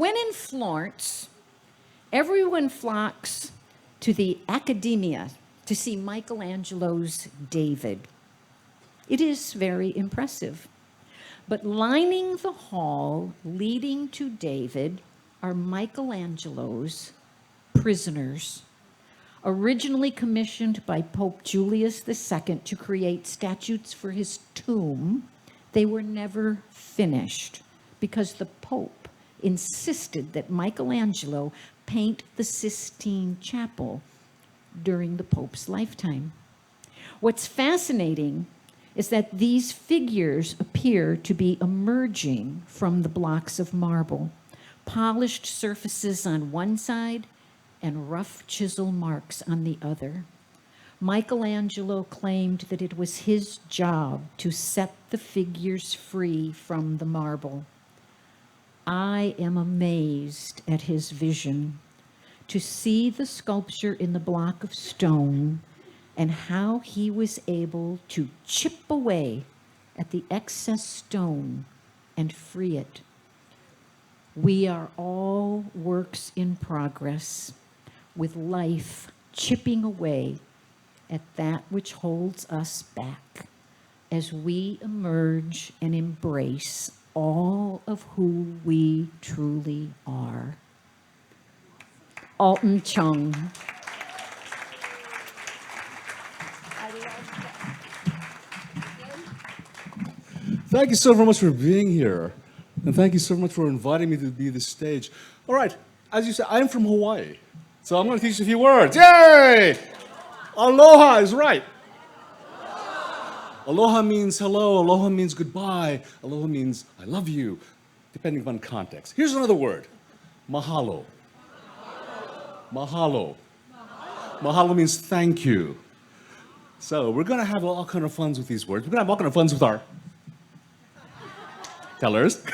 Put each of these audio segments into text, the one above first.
When in Florence, everyone flocks to the Accademia to see Michelangelo's David. It is very impressive. But lining the hall leading to David are Michelangelo's prisoners, originally commissioned by Pope Julius II to create statues for his tomb. They were never finished because the Pope insisted that Michelangelo paint the Sistine Chapel during the Pope's lifetime. What's fascinating is that these figures appear to be emerging from the blocks of marble, polished surfaces on one side and rough chisel marks on the other. Michelangelo claimed that it was his job to set the figures free from the marble. I am amazed at his vision, to see the sculpture in the block of stone and how he was able to chip away at the excess stone and free it. We are all works in progress, with life chipping away at that which holds us back as we emerge and embrace all of who we truly are. Alton Chung. Thank you so very much for being here. And thank you so much for inviting me to be this stage. All right, as you said, I'm from Hawaii. So I'm going to teach you a few words. Yay! Aloha is right. Aloha means hello. Aloha means goodbye. Aloha means I love you, depending upon context. Here's another word. Mahalo. Mahalo. Mahalo means thank you. So we're going to have all kind of funs with these words. We're going to have all kind of funs with our tellers.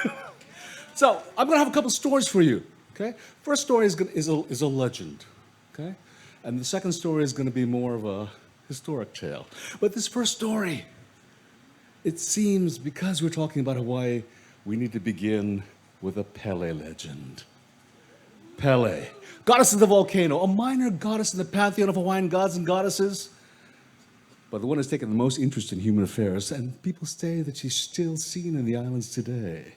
So I'm going to have a couple stories for you. Okay? First story is a legend. Okay? And the second story is going to be more of a historic tale. But this first story, it seems because we're talking about Hawaii, we need to begin with a Pele legend. Pele, goddess of the volcano, a minor goddess in the pantheon of Hawaiian gods and goddesses, but the one who's taken the most interest in human affairs, and people say that she's still seen in the islands today.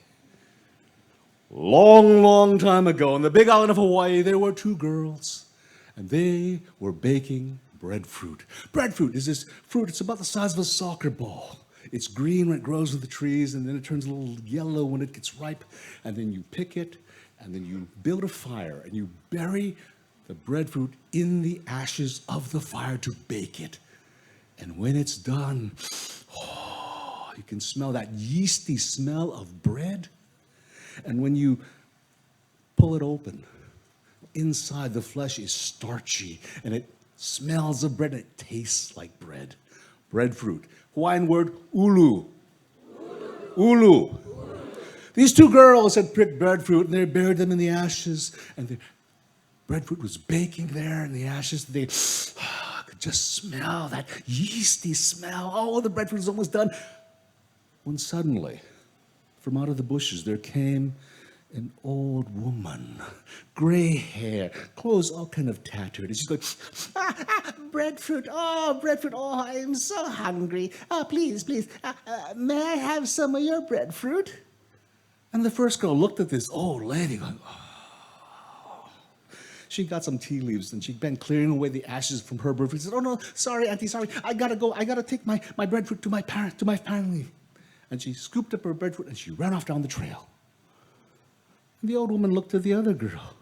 Long, long time ago, on the big island of Hawaii, there were two girls, and they were baking breadfruit. Breadfruit is this fruit, it's about the size of a soccer ball. It's green when it grows in the trees, and then it turns a little yellow when it gets ripe, and then you pick it, and then you build a fire, and you bury the breadfruit in the ashes of the fire to bake it. And when it's done, oh, you can smell that yeasty smell of bread. And when you pull it open, inside the flesh is starchy, and it smells of bread, and it tastes like bread. Breadfruit. Hawaiian word, ulu. Ulu. These two girls had picked breadfruit, and they buried them in the ashes, and the breadfruit was baking there in the ashes. They could just smell that yeasty smell. Oh, the breadfruit is almost done. When suddenly, from out of the bushes, there came an old woman, gray hair, clothes all kind of tattered. And she's going, breadfruit, oh, I'm so hungry. Oh, please, may I have some of your breadfruit? And the first girl looked at this old lady going, oh. She got some tea leaves and she'd been clearing away the ashes from her breadfruit. She said, oh no, sorry, auntie, sorry. I gotta go. I gotta take my breadfruit to my family. And she scooped up her breadfruit and she ran off down the trail. And the old woman looked at the other girl.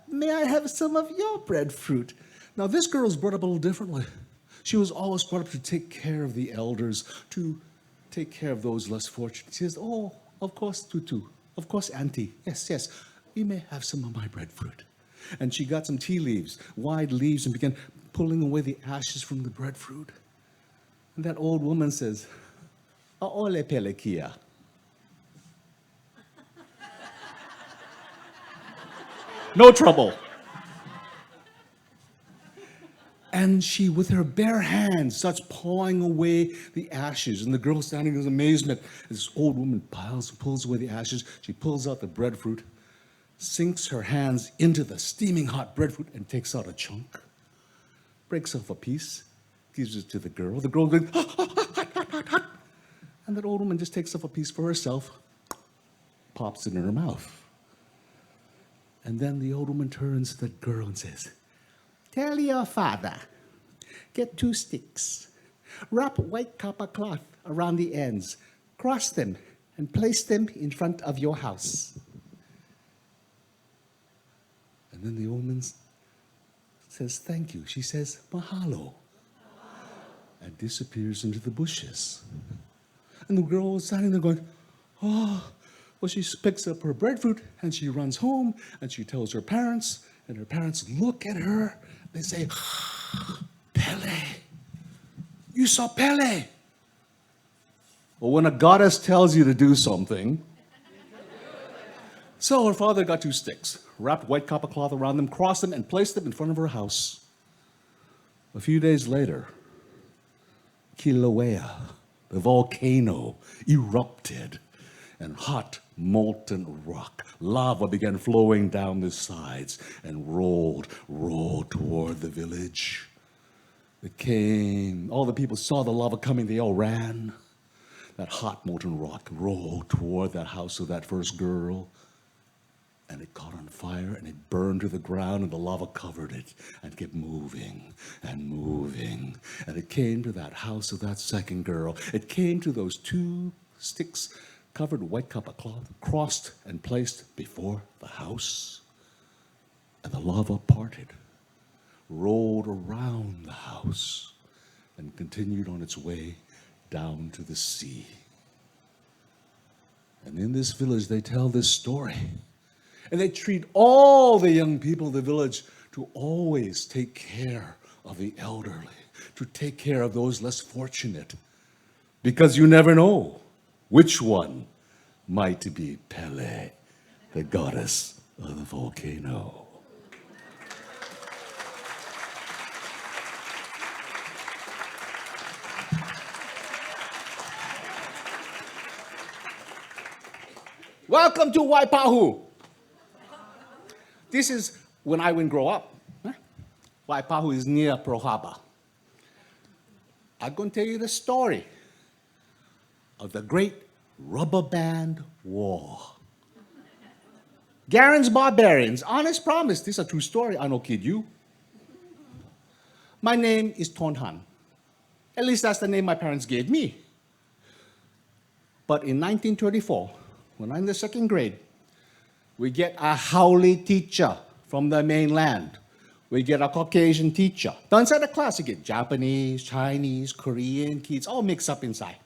May I have some of your breadfruit? Now this girl was brought up a little differently. She was always brought up to take care of the elders, to take care of those less fortunate. She says, oh, of course, Tutu. Of course, auntie. Yes. You may have some of my breadfruit. And she got some tea leaves, wide leaves, and began pulling away the ashes from the breadfruit. And that old woman says, Aole pelekia. No trouble. And she, with her bare hands, starts pawing away the ashes. And the girl standing in amazement. This old woman pulls away the ashes. She pulls out the breadfruit. sinks her hands into the steaming hot breadfruit and takes out a chunk, breaks off a piece, gives it to the girl. The girl goes, and that old woman just takes off a piece for herself, pops it in her mouth. And then the old woman turns to the girl and says, "Tell your father, get 2 sticks, wrap white copper cloth around the ends, cross them, and place them in front of your house." And then the old woman says, "Thank you." She says, "Mahalo," and disappears into the bushes. And the girl was standing there going, "Oh." Well, she picks up her breadfruit and she runs home and she tells her parents, and her parents look at her. They say, "Pele, you saw Pele." Well, when a goddess tells you to do something. So her father got 2 sticks, wrapped white copper cloth around them, crossed them, and placed them in front of her house. A few days later, Kilauea, the volcano, erupted, and hot molten rock, lava began flowing down the sides and rolled toward the village. It came, all the people saw the lava coming, they all ran. That hot molten rock rolled toward that house of that first girl, and it caught on fire and it burned to the ground, and the lava covered it and kept moving and moving. And it came to that house of that second girl. It came to those 2 sticks covered with white copper cloth, crossed and placed before the house. And the lava parted, rolled around the house, and continued on its way down to the sea. And in this village, they tell this story. And they treat all the young people of the village to always take care of the elderly, to take care of those less fortunate, because you never know which one might be Pele, the goddess of the volcano. Welcome to Waipahu. This is when I would grow up. Waipahu is near Pearl Harbor. I'm going to tell you the story of the Great Rubber Band War. Garen's Barbarians, honest promise, this is a true story, I no kid you. My name is Tonhan. At least that's the name my parents gave me. But in 1934, when I'm in the 2nd grade, we get a Haole teacher from the mainland. We get a Caucasian teacher. Now inside the class, you get Japanese, Chinese, Korean kids, all mixed up inside.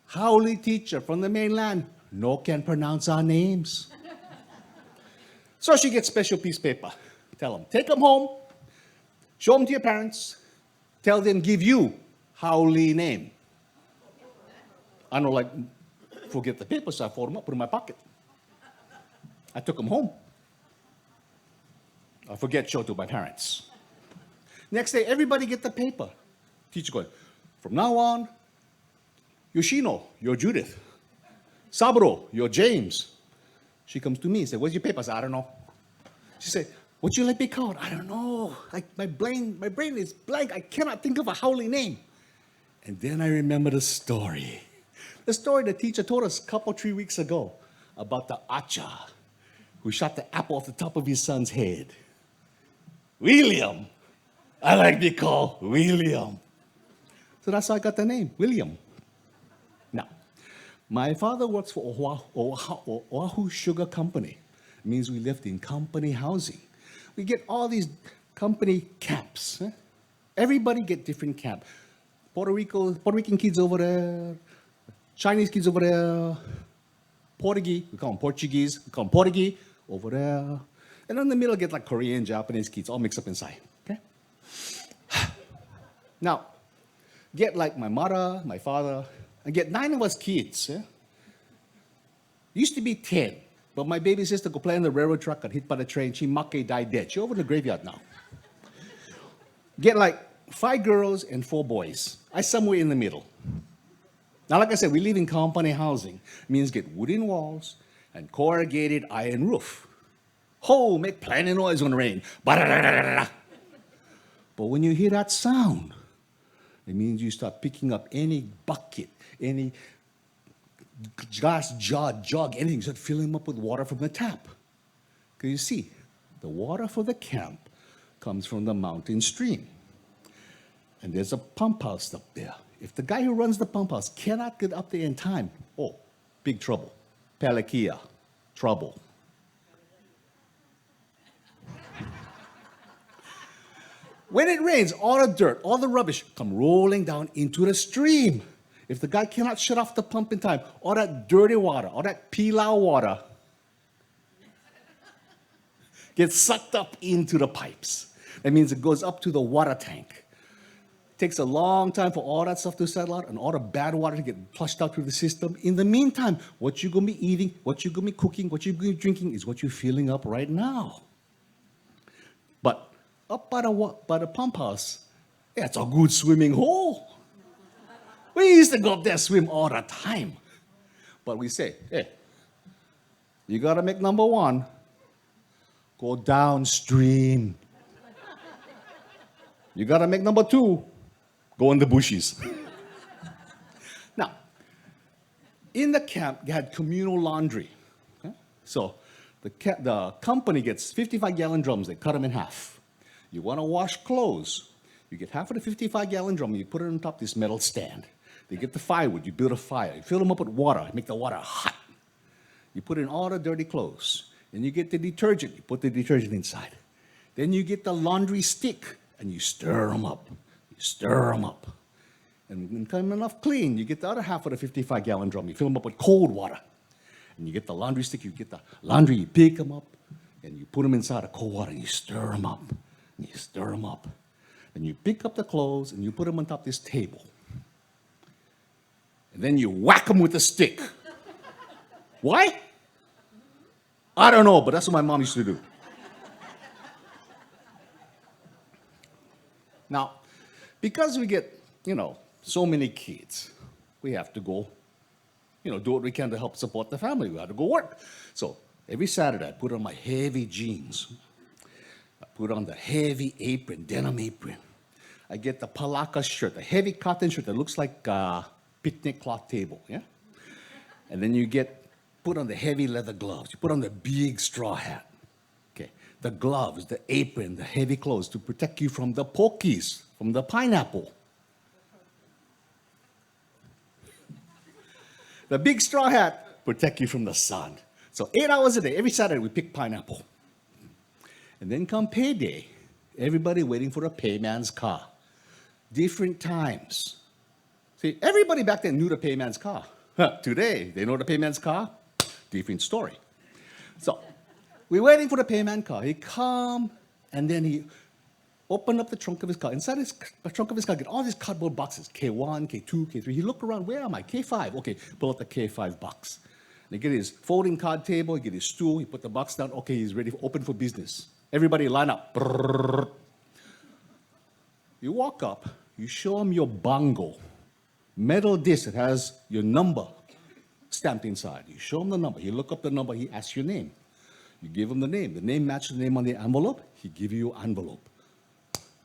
Haole teacher from the mainland, no can pronounce our names. So she gets special piece of paper. Tell them, take them home, show them to your parents, tell them give you Haole name. I know, like, forget the paper, so I fold them up, put them in my pocket. I took them home. I forget, show to my parents. Next day, everybody get the paper. Teacher going, from now on, Yoshino, you're Judith. Saburo, you're James. She comes to me and said, where's your paper? I said, I don't know. She said, what'd you like me called? I don't know. Like my brain is blank. I cannot think of a Haole name. And then I remember the story. The story the teacher told us a couple, 3 weeks ago about the Acha who shot the apple off the top of his son's head. William. I like to be called William. So that's how I got the name, William. Now, my father works for Oahu Sugar Company. It means we lived in company housing. We get all these company camps. Everybody get different camp. Puerto Rican kids over there, Chinese kids over there, Portuguese, we call them Portuguese, we call them Portuguese over there. And in the middle get like Korean, Japanese kids all mixed up inside, okay? Now, get like my mother, my father, and get 9 of us kids. Used to be 10, but my baby sister go play on the railroad truck, got hit by the train, she make died dead. She over in the graveyard now. Get like 5 girls and 4 boys. I somewhere in the middle. Now, like I said, we live in company housing. It means get wooden walls, and corrugated iron roof. Ho, make plenty noise when it rain. Ba-da-da-da-da-da. But when you hear that sound, it means you start picking up any bucket, any glass jar, jug, anything. You start filling them up with water from the tap. Because you see, the water for the camp comes from the mountain stream. And there's a pump house up there. If the guy who runs the pump house cannot get up there in time, oh, big trouble. Palakia, trouble. When it rains, all the dirt, all the rubbish come rolling down into the stream. If the guy cannot shut off the pump in time, all that dirty water, all that pilau water gets sucked up into the pipes. That means it goes up to the water tank. It takes a long time for all that stuff to settle out and all the bad water to get flushed out through the system. In the meantime, what you're going to be eating, what you're going to be cooking, what you're going to be drinking is what you're filling up right now. But up by the pump house, yeah, it's a good swimming hole. We used to go up there swim all the time. But we say, hey, you got to make number one, go downstream. You got to make number two, go in the bushes. Now, in the camp, they had communal laundry. Okay? So the company gets 55-gallon drums. They cut them in half. You want to wash clothes, you get half of the 55-gallon drum, and you put it on top of this metal stand. They get the firewood, you build a fire, you fill them up with water, make the water hot. You put in all the dirty clothes. Then you get the detergent, you put the detergent inside. Then you get the laundry stick, and you stir them up. You stir them up. And when come enough clean, you get the other half of the 55-gallon drum, you fill them up with cold water. And you get the laundry stick, you get the laundry, you pick them up, and you put them inside the cold water, and you stir them up. And you stir them up. And you pick up the clothes and you put them on top of this table. And then you whack them with a stick. Why? I don't know, but that's what my mom used to do. Now, because we get, so many kids, we have to go, do what we can to help support the family. We have to go work. So every Saturday, I put on my heavy jeans. I put on the heavy apron, denim apron. I get the palaka shirt, the heavy cotton shirt that looks like a picnic cloth table, yeah? And then you put on the heavy leather gloves. You put on the big straw hat. Okay, the gloves, the apron, the heavy clothes to protect you from the pokies, from the pineapple. The big straw hat protect you from the sun. So 8 hours a day, every Saturday we pick pineapple. And then come payday, everybody waiting for a payman's car. Different times. See, everybody back then knew the payman's car. Today, they know the payman's car? Different story. So, we're waiting for the payman car. He come, and then he opened up the trunk of his car. Inside the trunk of his car, get all these cardboard boxes. K1, K2, K3. He looked around, where am I? K5. Okay, pull out the K5 box. And he get his folding card table, he get his stool, he put the box down. Okay, he's ready, open for business. Everybody line up. Brrr. You walk up, you show him your bongo. Metal disc that has your number stamped inside. You show him the number. He look up the number, he asks your name. You give him the name. The name matches the name on the envelope, he give you your envelope.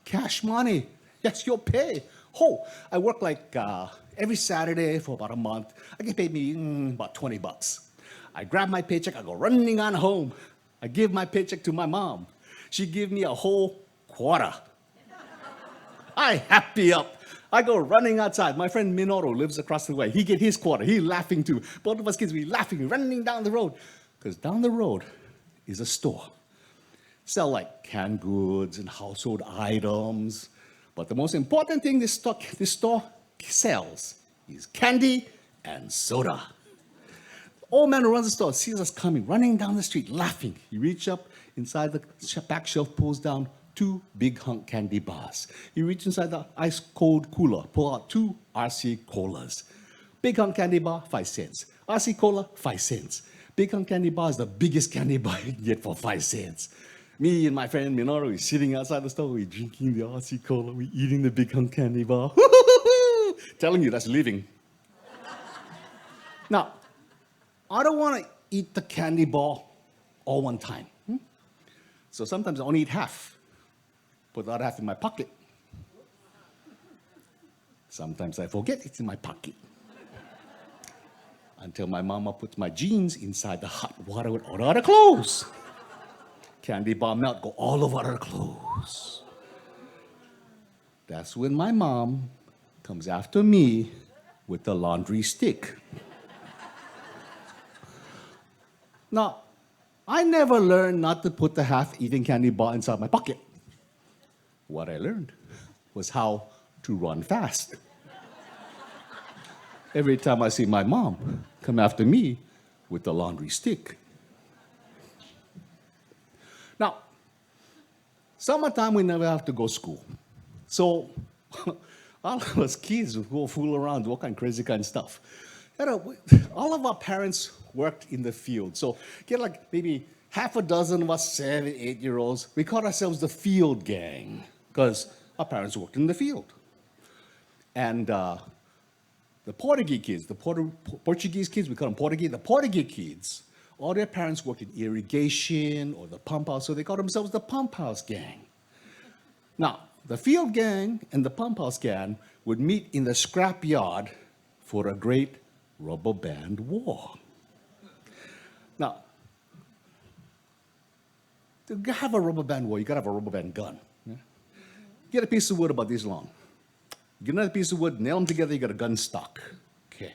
Cash money. That's your pay. Oh, I work like every Saturday for about a month. I get paid me about $20. I grab my paycheck, I go running on home. I give my paycheck to my mom. She give me a whole quarter. I happy up. I go running outside. My friend Minoru lives across the way. He get his quarter. He laughing too. Both of us kids, we laughing, running down the road. Because down the road is a store. Sell like canned goods and household items. But the most important thing this store sells is candy and soda. Old man who runs the store sees us coming, running down the street, laughing. He reach up inside the back shelf, pulls down 2 big hunk candy bars. He reach inside the ice cold cooler, pull out 2 RC colas. Big hunk candy bar, 5 cents. RC cola, 5 cents. Big hunk candy bar is the biggest candy bar you can get for 5 cents. Me and my friend Minoru, we're sitting outside the store, we're drinking the RC cola, we're eating the big hunk candy bar. Telling you that's living. Now, I don't want to eat the candy bar all one time. So sometimes I only eat half, put the other half in my pocket. Sometimes I forget it's in my pocket. Until my mama puts my jeans inside the hot water with all the other clothes. Candy bar melt, go all over her clothes. That's when my mom comes after me with the laundry stick. Now, I never learned not to put the half-eaten candy bar inside my pocket. What I learned was how to run fast. Every time I see my mom come after me with the laundry stick. Now, summertime we never have to go to school. So all of us kids would go fool around, do all kind of crazy kind of stuff. You know, all of our parents worked in the field. So get like maybe half a dozen of us 7, 8-year-olds. We called ourselves the field gang because our parents worked in the field. And the Portuguese kids, Portuguese kids, we call them Portuguese. The Portuguese kids, all their parents worked in irrigation or the pump house, so they called themselves the pump house gang. Now, the field gang and the pump house gang would meet in the scrap yard for a great rubber band war. Now, to have a rubber band war, you gotta have a rubber band gun. Yeah? Get a piece of wood about this long. Get another piece of wood, nail them together, you got a gun stock. Okay.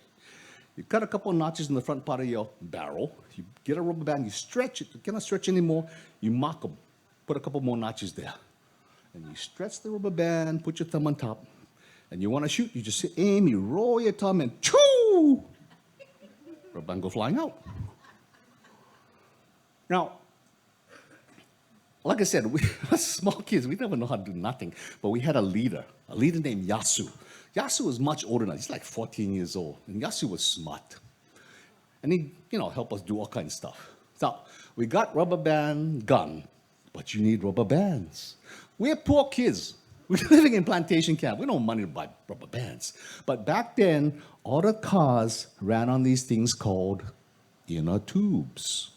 You cut a couple of notches in the front part of your barrel. You get a rubber band, you stretch it. You cannot stretch anymore. You mock them. Put a couple more notches there. And you stretch the rubber band, put your thumb on top. And you want to shoot, you just aim, you roll your thumb, and choo! Rubber band go flying out. Now, like I said, we were small kids. We never know how to do nothing. But we had a leader named Yasu. Yasu was much older than us. He's like 14 years old. And Yasu was smart. And he, helped us do all kinds of stuff. So we got rubber band gun, but you need rubber bands. We're poor kids. We're living in plantation camp. We don't have money to buy rubber bands. But back then, all the cars ran on these things called inner tubes.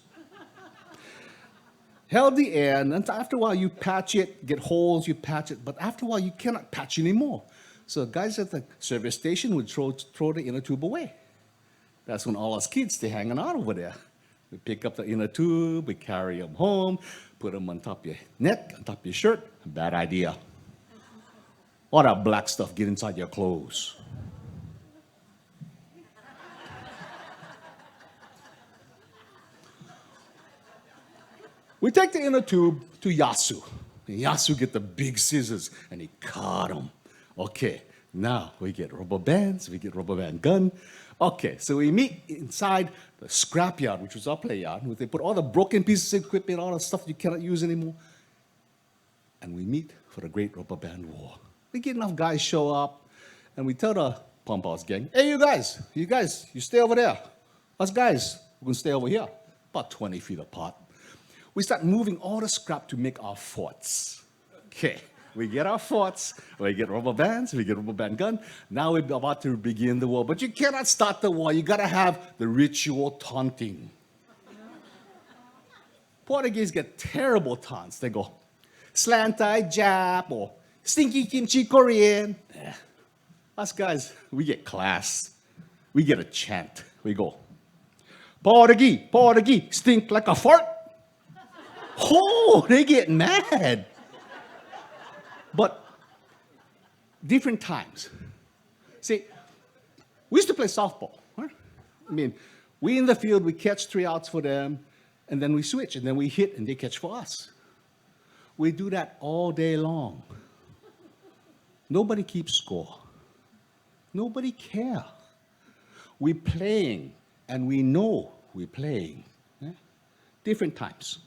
Held the air, and then after a while you patch it, get holes, you patch it, but after a while you cannot patch anymore. So guys at the service station would throw the inner tube away. That's when all us kids stay hanging out over there. We pick up the inner tube, we carry them home, put them on top of your neck, on top of your shirt. Bad idea. All that black stuff get inside your clothes. We take the inner tube to Yasu. And Yasu get the big scissors and he cut them. Okay, now we get rubber bands, we get rubber band gun. Okay, so we meet inside the scrap yard, which was our play yard. They put all the broken pieces of equipment, all the stuff you cannot use anymore. And we meet for the great rubber band war. We get enough guys show up and we tell the pump house gang, hey, you guys, you stay over there. Us guys, we're gonna stay over here, about 20 feet apart. We start moving all the scrap to make our forts. Okay, we get our forts, we get rubber bands, we get rubber band gun. Now we're about to begin the war. But you cannot start the war. You gotta have the ritual taunting. Portuguese get terrible taunts. They go, slant-eye Jap, or stinky kimchi Korean. Us guys, we get class. We get a chant. We go, Portuguese, stink like a fart. Oh, they get mad. But different times. See, we used to play softball. Right? I mean, we in the field, we catch 3 outs for them, and then we switch, and then we hit, and they catch for us. We do that all day long. Nobody keeps score. Nobody care. We're playing, and we know we're playing. Yeah? Different times.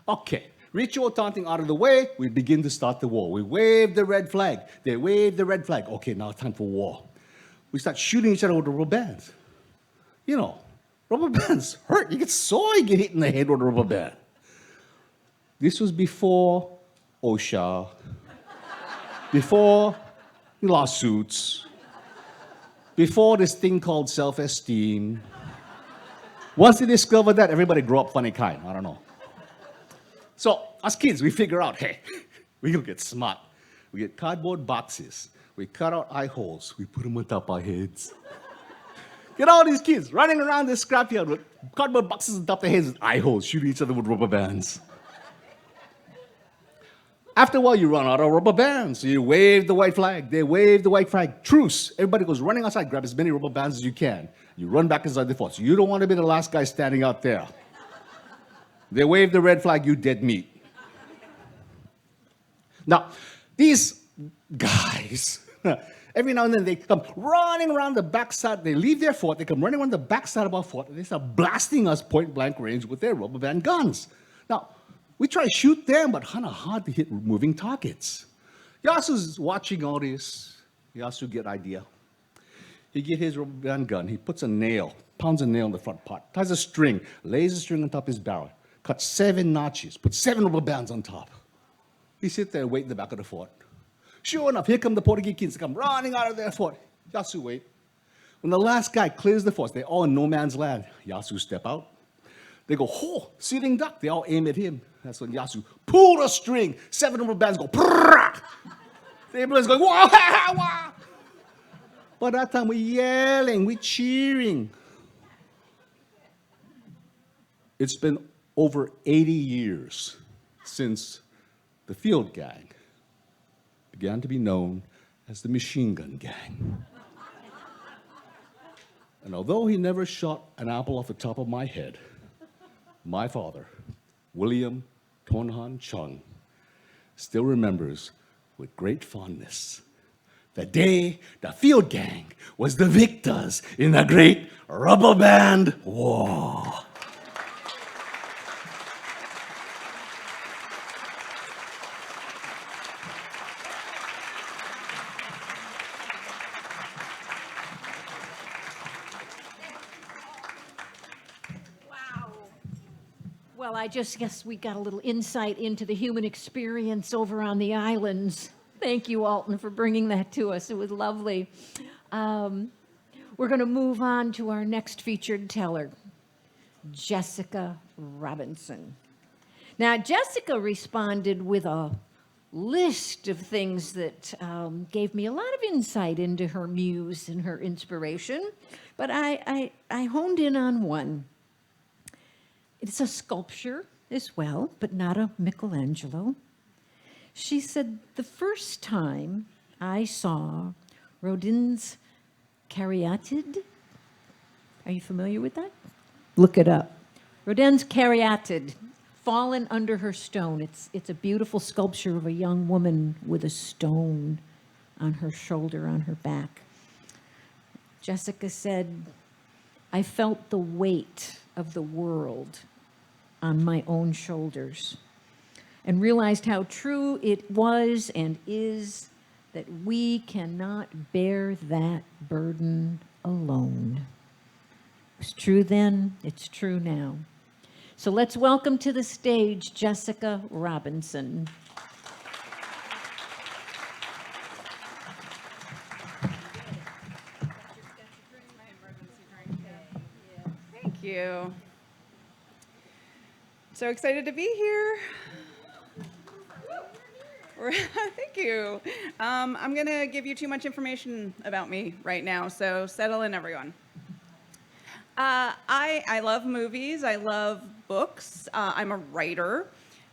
Okay, ritual taunting out of the way, we begin to start the war. We wave the red flag. They wave the red flag. Okay, now time for war. We start shooting each other with the rubber bands. Rubber bands hurt. You get sore, you get hit in the head with a rubber band. This was before OSHA, before lawsuits, before this thing called self-esteem. Once they discover that, everybody grow up funny kind. I don't know. So, as kids, we figure out, hey, we'll get smart. We get cardboard boxes. We cut out eye holes. We put them on top of our heads. Get all these kids running around this scrapyard with cardboard boxes on top of their heads with eye holes, shooting each other with rubber bands. After a while, you run out of rubber bands. So you wave the white flag. They wave the white flag. Truce. Everybody goes running outside, grab as many rubber bands as you can. You run back inside the fort. So you don't want to be the last guy standing out there. They wave the red flag, you dead meat. Now, these guys, every now and then they come running around the backside. They leave their fort. They come running around the backside of our fort. And they start blasting us point blank range with their rubber band guns. Now, we try to shoot them, but kind of hard to hit moving targets. Yasu's watching all this. Yasu get idea. He get his rubber band gun. He puts a nail, pounds a nail in the front part, ties a string, lays a string on top of his barrel, cuts 7 notches, puts 7 rubber bands on top. He sits there and wait in the back of the fort. Sure enough, here come the Portuguese kids. They come running out of their fort. Yasu wait. When the last guy clears the fort, they're all in no man's land. Yasu step out. They go, oh, sitting duck. They all aim at him. That's when Yasu pulled a string. 7 rubber bands go, prrrr. The ambulance going, wah, wah, wah. By that time, we're yelling, we're cheering. It's been over 80 years since the field gang began to be known as the machine gun gang. And although he never shot an apple off the top of my head, my father, William Tonhan Chung, still remembers with great fondness the day the field gang was the victors in the Great Rubber Band War. Well, I just guess we got a little insight into the human experience over on the islands. Thank you, Alton, for bringing that to us. It was lovely. We're going to move on to our next featured teller, Jessica Robinson. Now, Jessica responded with a list of things that gave me a lot of insight into her muse and her inspiration, but I honed in on one. It's a sculpture as well, but not a Michelangelo. She said, the first time I saw Rodin's Caryatid, are you familiar with that? Look it up. Rodin's Caryatid, fallen under her stone. It's a beautiful sculpture of a young woman with a stone on her shoulder, on her back. Jessica said, I felt the weight of the world on my own shoulders and realized how true it was and is that we cannot bear that burden alone. It was true then, it's true now. So let's welcome to the stage Jessica Robinson. Thank you. So excited to be here. Thank you. I'm going to give you too much information about me right now, so settle in, everyone. I love movies. I love books. I'm a writer.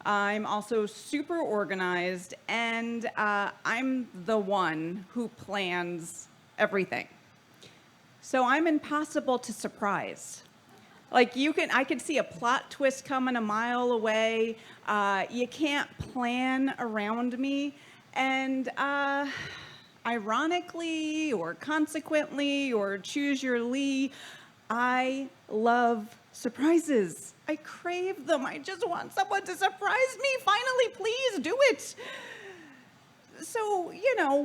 I'm also super organized, and I'm the one who plans everything. So I'm impossible to surprise. Like I could see a plot twist coming a mile away. You can't plan around me. And ironically, or consequently, or choose your Lee, I love surprises. I crave them. I just want someone to surprise me. Finally, please do it. So,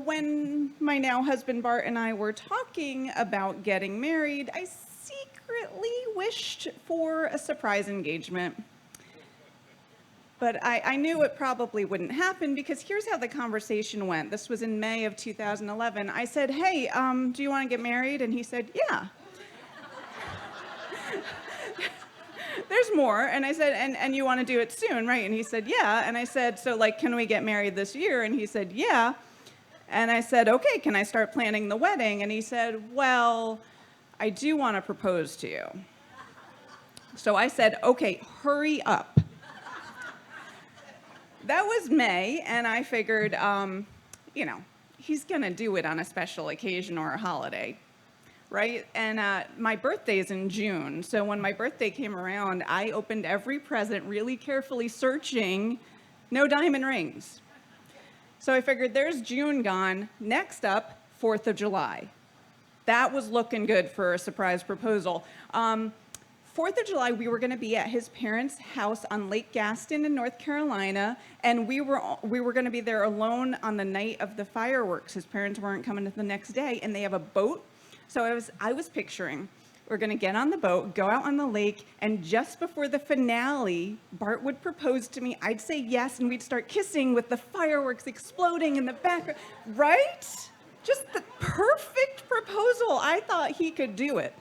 when my now husband Bart and I were talking about getting married, I secretly wished for a surprise engagement. But I knew it probably wouldn't happen because here's how the conversation went. This was in May of 2011. I said, hey, do you want to get married? And he said, yeah. there's more. And I said, and you want to do it soon, right? And he said, yeah. And I said, so like, can we get married this year? And he said, yeah. And I said, okay, can I start planning the wedding? And he said, well, I do want to propose to you. So I said, okay, hurry up. That was May, and I figured, he's going to do it on a special occasion or a holiday, right? And my birthday's in June, so when my birthday came around, I opened every present really carefully, searching, no diamond rings. So I figured there's June gone. Next up, 4th of July. That was looking good for a surprise proposal. 4th of July, we were going to be at his parents' house on Lake Gaston in North Carolina, and we were going to be there alone on the night of the fireworks. His parents weren't coming the next day, and they have a boat. So I was picturing, we're going to get on the boat, go out on the lake, and just before the finale, Bart would propose to me. I'd say yes, and we'd start kissing with the fireworks exploding in the background. Right? Just the perfect proposal. I thought he could do it.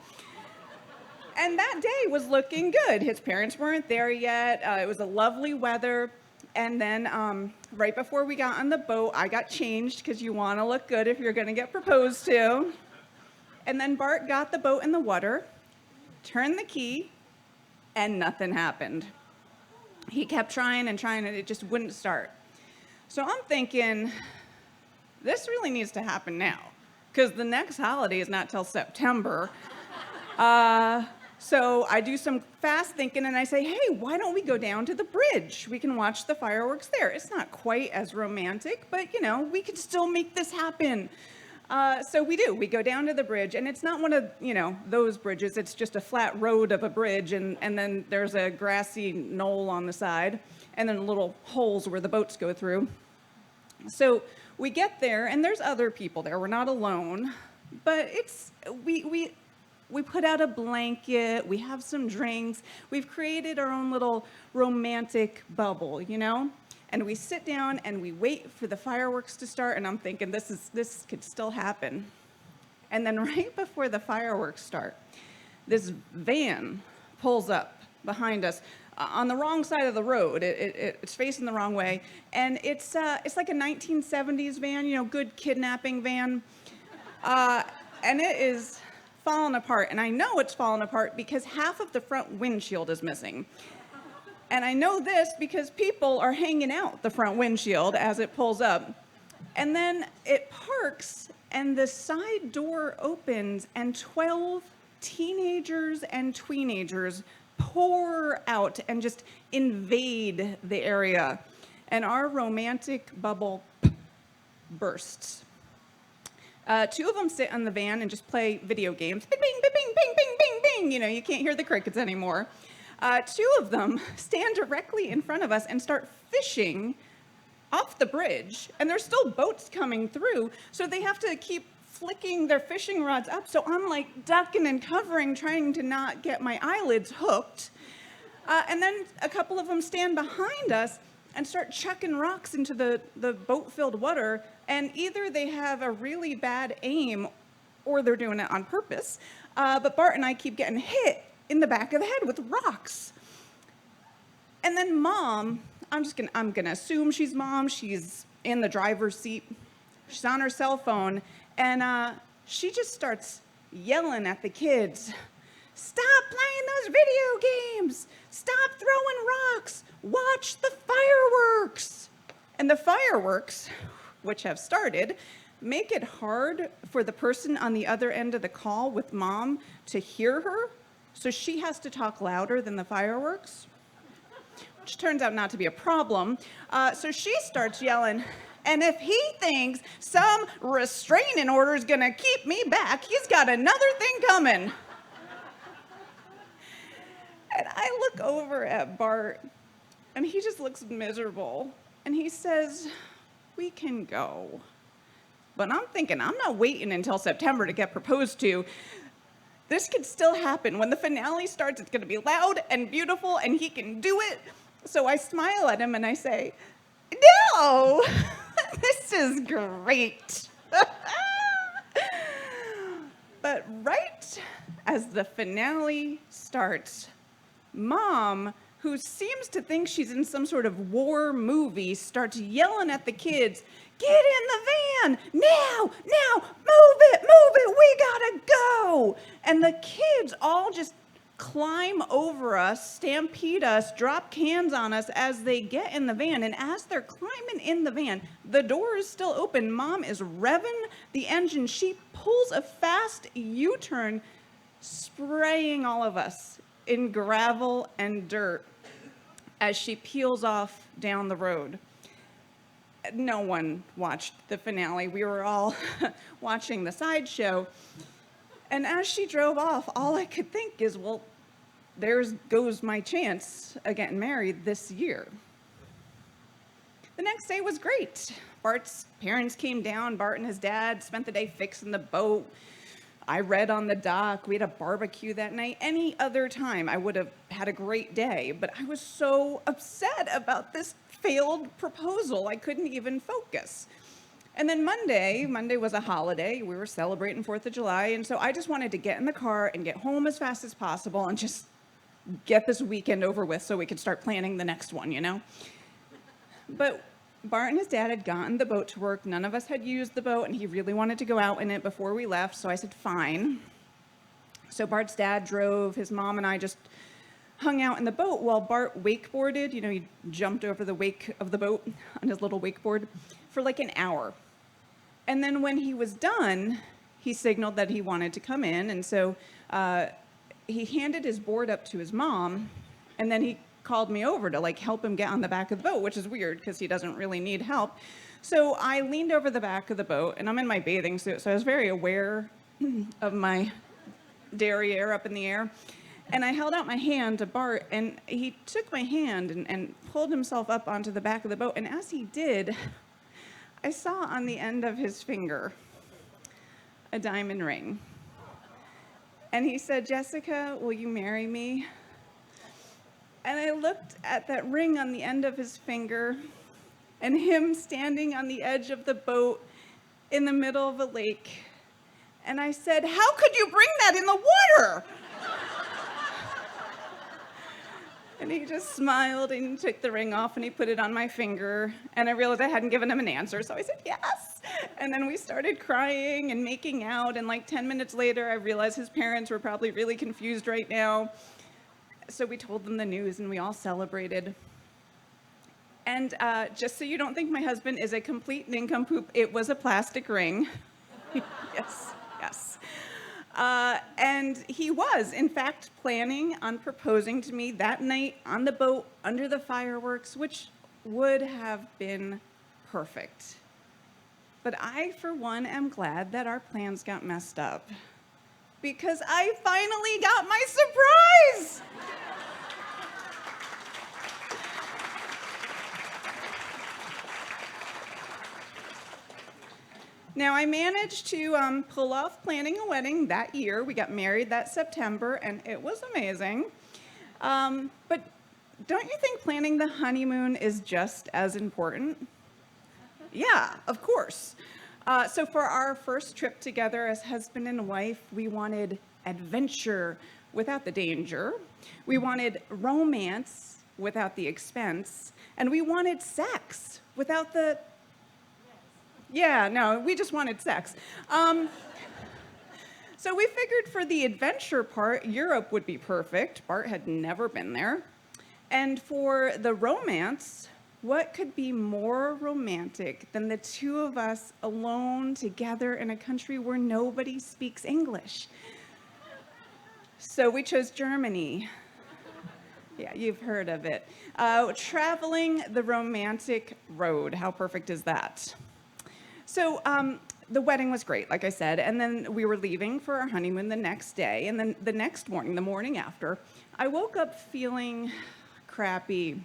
And that day was looking good. His parents weren't there yet. It was a lovely weather. And then right before we got on the boat, I got changed because you want to look good if you're going to get proposed to. And then Bart got the boat in the water, turned the key, and nothing happened. He kept trying and trying, and it just wouldn't start. So I'm thinking, this really needs to happen now, because the next holiday is not till September. So I do some fast thinking, and I say, hey, why don't we go down to the bridge? We can watch the fireworks there. It's not quite as romantic, but, we can still make this happen. So we do. We go down to the bridge, and it's not one of, those bridges. It's just a flat road of a bridge, and then there's a grassy knoll on the side, and then little holes where the boats go through. So we get there, and there's other people there. We're not alone, but we put out a blanket, we have some drinks, we've created our own little romantic bubble, And we sit down and we wait for the fireworks to start, and I'm thinking this could still happen. And then right before the fireworks start, this van pulls up behind us on the wrong side of the road. It's facing the wrong way, and it's like a 1970s van, good kidnapping van, and it is falling apart. And I know it's falling apart because half of the front windshield is missing. And I know this because people are hanging out the front windshield as it pulls up. And then it parks, and the side door opens, and 12 teenagers and tweenagers pour out and just invade the area. And our romantic bubble bursts. Two of them sit on the van and just play video games. Bing, bing, bing, bing, bing, bing, bing. You can't hear the crickets anymore. Two of them stand directly in front of us and start fishing off the bridge. And there's still boats coming through, so they have to keep flicking their fishing rods up. So I'm like ducking and covering, trying to not get my eyelids hooked. And then a couple of them stand behind us and start chucking rocks into the boat-filled water, and either they have a really bad aim or they're doing it on purpose. But Bart and I keep getting hit in the back of the head with rocks. And then Mom, I'm gonna assume she's Mom, she's in the driver's seat, she's on her cell phone, and she just starts yelling at the kids, "Stop playing those video games! Stop throwing rocks! Watch the fireworks!" And the fireworks, which have started, make it hard for the person on the other end of the call with Mom to hear her, so she has to talk louder than the fireworks, which turns out not to be a problem. So she starts yelling, "And if he thinks some restraining order is gonna keep me back, he's got another thing coming." And I look over at Bart, and he just looks miserable. And he says, "We can go." But I'm thinking, I'm not waiting until September to get proposed to. This could still happen. When the finale starts, it's going to be loud and beautiful, and he can do it. So I smile at him, and I say, "No, this is great." But right as the finale starts, Mom, who seems to think she's in some sort of war movie, starts yelling at the kids, "Get in the van! Now! Now! Move it! We gotta go!" And the kids all just climb over us, stampede us, drop cans on us as they get in the van. And as they're climbing in the van, the door is still open. Mom is revving the engine. She pulls a fast U-turn, spraying all of us in gravel and dirt as she peels off down the road. No one watched the finale. We were all watching the sideshow. And as she drove off, all I could think is, well, there goes my chance of getting married this year. The next day was great. Bart's parents came down. Bart and his dad spent the day fixing the boat. I read on the dock. We had a barbecue that night. Any other time, I would have had a great day, but I was so upset about this failed proposal, I couldn't even focus. And then Monday was a holiday. We were celebrating 4th of July, and so I just wanted to get in the car and get home as fast as possible and just get this weekend over with so we could start planning the next one, you know? But Bart and his dad had gotten the boat to work. None of us had used the boat, and he really wanted to go out in it before we left, so I said, fine. So Bart's dad drove. His mom and I just hung out in the boat while Bart wakeboarded. You know, he jumped over the wake of the boat on his little wakeboard for like an hour. And then when he was done, he signaled that he wanted to come in, and so he handed his board up to his mom, and then he called me over to like help him get on the back of the boat, which is weird because he doesn't really need help. So I leaned over the back of the boat, and I'm in my bathing suit, so I was very aware of my derriere up in the air. And I held out my hand to Bart, and he took my hand and pulled himself up onto the back of the boat. And as he did, I saw on the end of his finger a diamond ring. And he said, "Jessica, will you marry me?" And I looked at that ring on the end of his finger and him standing on the edge of the boat in the middle of a lake. And I said, "How could you bring that in the water?" And he just smiled and took the ring off and he put it on my finger. And I realized I hadn't given him an answer, so I said, "Yes." And then we started crying and making out. And like 10 minutes later, I realized his parents were probably really confused right now. So we told them the news and we all celebrated. And just so you don't think my husband is a complete nincompoop, it was a plastic ring. Yes, yes. And he was, in fact, planning on proposing to me that night on the boat under the fireworks, which would have been perfect. But I, for one, am glad that our plans got messed up because I finally got my surprise. Now, I managed to pull off planning a wedding that year. We got married that September, and it was amazing. But don't you think planning the honeymoon is just as important? Yeah, of course. So for our first trip together as husband and wife, we wanted adventure without the danger. We wanted romance without the expense. And we wanted sex without the... Yeah, no, we just wanted sex. So we figured for the adventure part, Europe would be perfect. Bart had never been there. And for the romance, what could be more romantic than the two of us alone together in a country where nobody speaks English? So we chose Germany. Yeah, you've heard of it. Traveling the romantic road. How perfect is that? So the wedding was great, like I said, and then we were leaving for our honeymoon the next day, and then the next morning, the morning after, I woke up feeling crappy,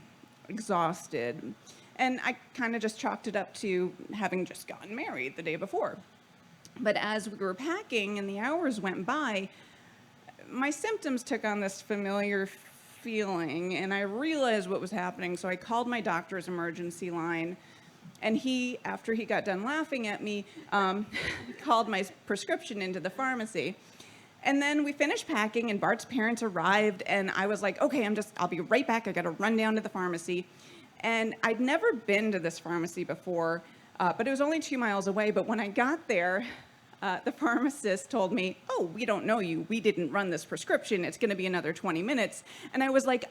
exhausted, and I kind of just chalked it up to having just gotten married the day before. But as we were packing and the hours went by, my symptoms took on this familiar feeling, and I realized what was happening, so I called my doctor's emergency line. And he, after he got done laughing at me, called my prescription into the pharmacy. And then we finished packing, and Bart's parents arrived, and I was like, okay, I'll be right back. I got to run down to the pharmacy. And I'd never been to this pharmacy before, but it was only 2 miles away. But when I got there, the pharmacist told me, oh, we don't know you. We didn't run this prescription. It's going to be another 20 minutes. And I was like,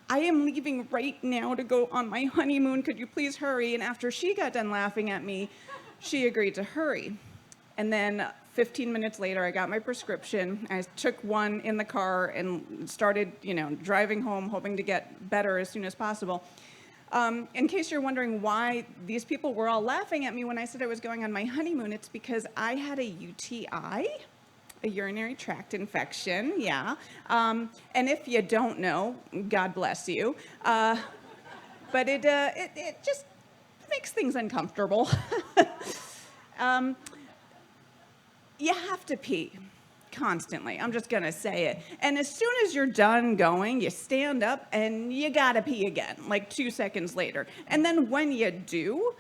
I am leaving right now to go on my honeymoon. Could you please hurry? And after she got done laughing at me, she agreed to hurry. And then 15 minutes later, I got my prescription. I took one in the car and started, driving home, hoping to get better as soon as possible. In case you're wondering why these people were all laughing at me when I said I was going on my honeymoon, it's because I had a UTI, a urinary tract infection, yeah. And if you don't know, God bless you. But it just makes things uncomfortable. You have to pee. Constantly. I'm just going to say it. And as soon as you're done going, you stand up and you got to pee again, like 2 seconds later. And then when you do,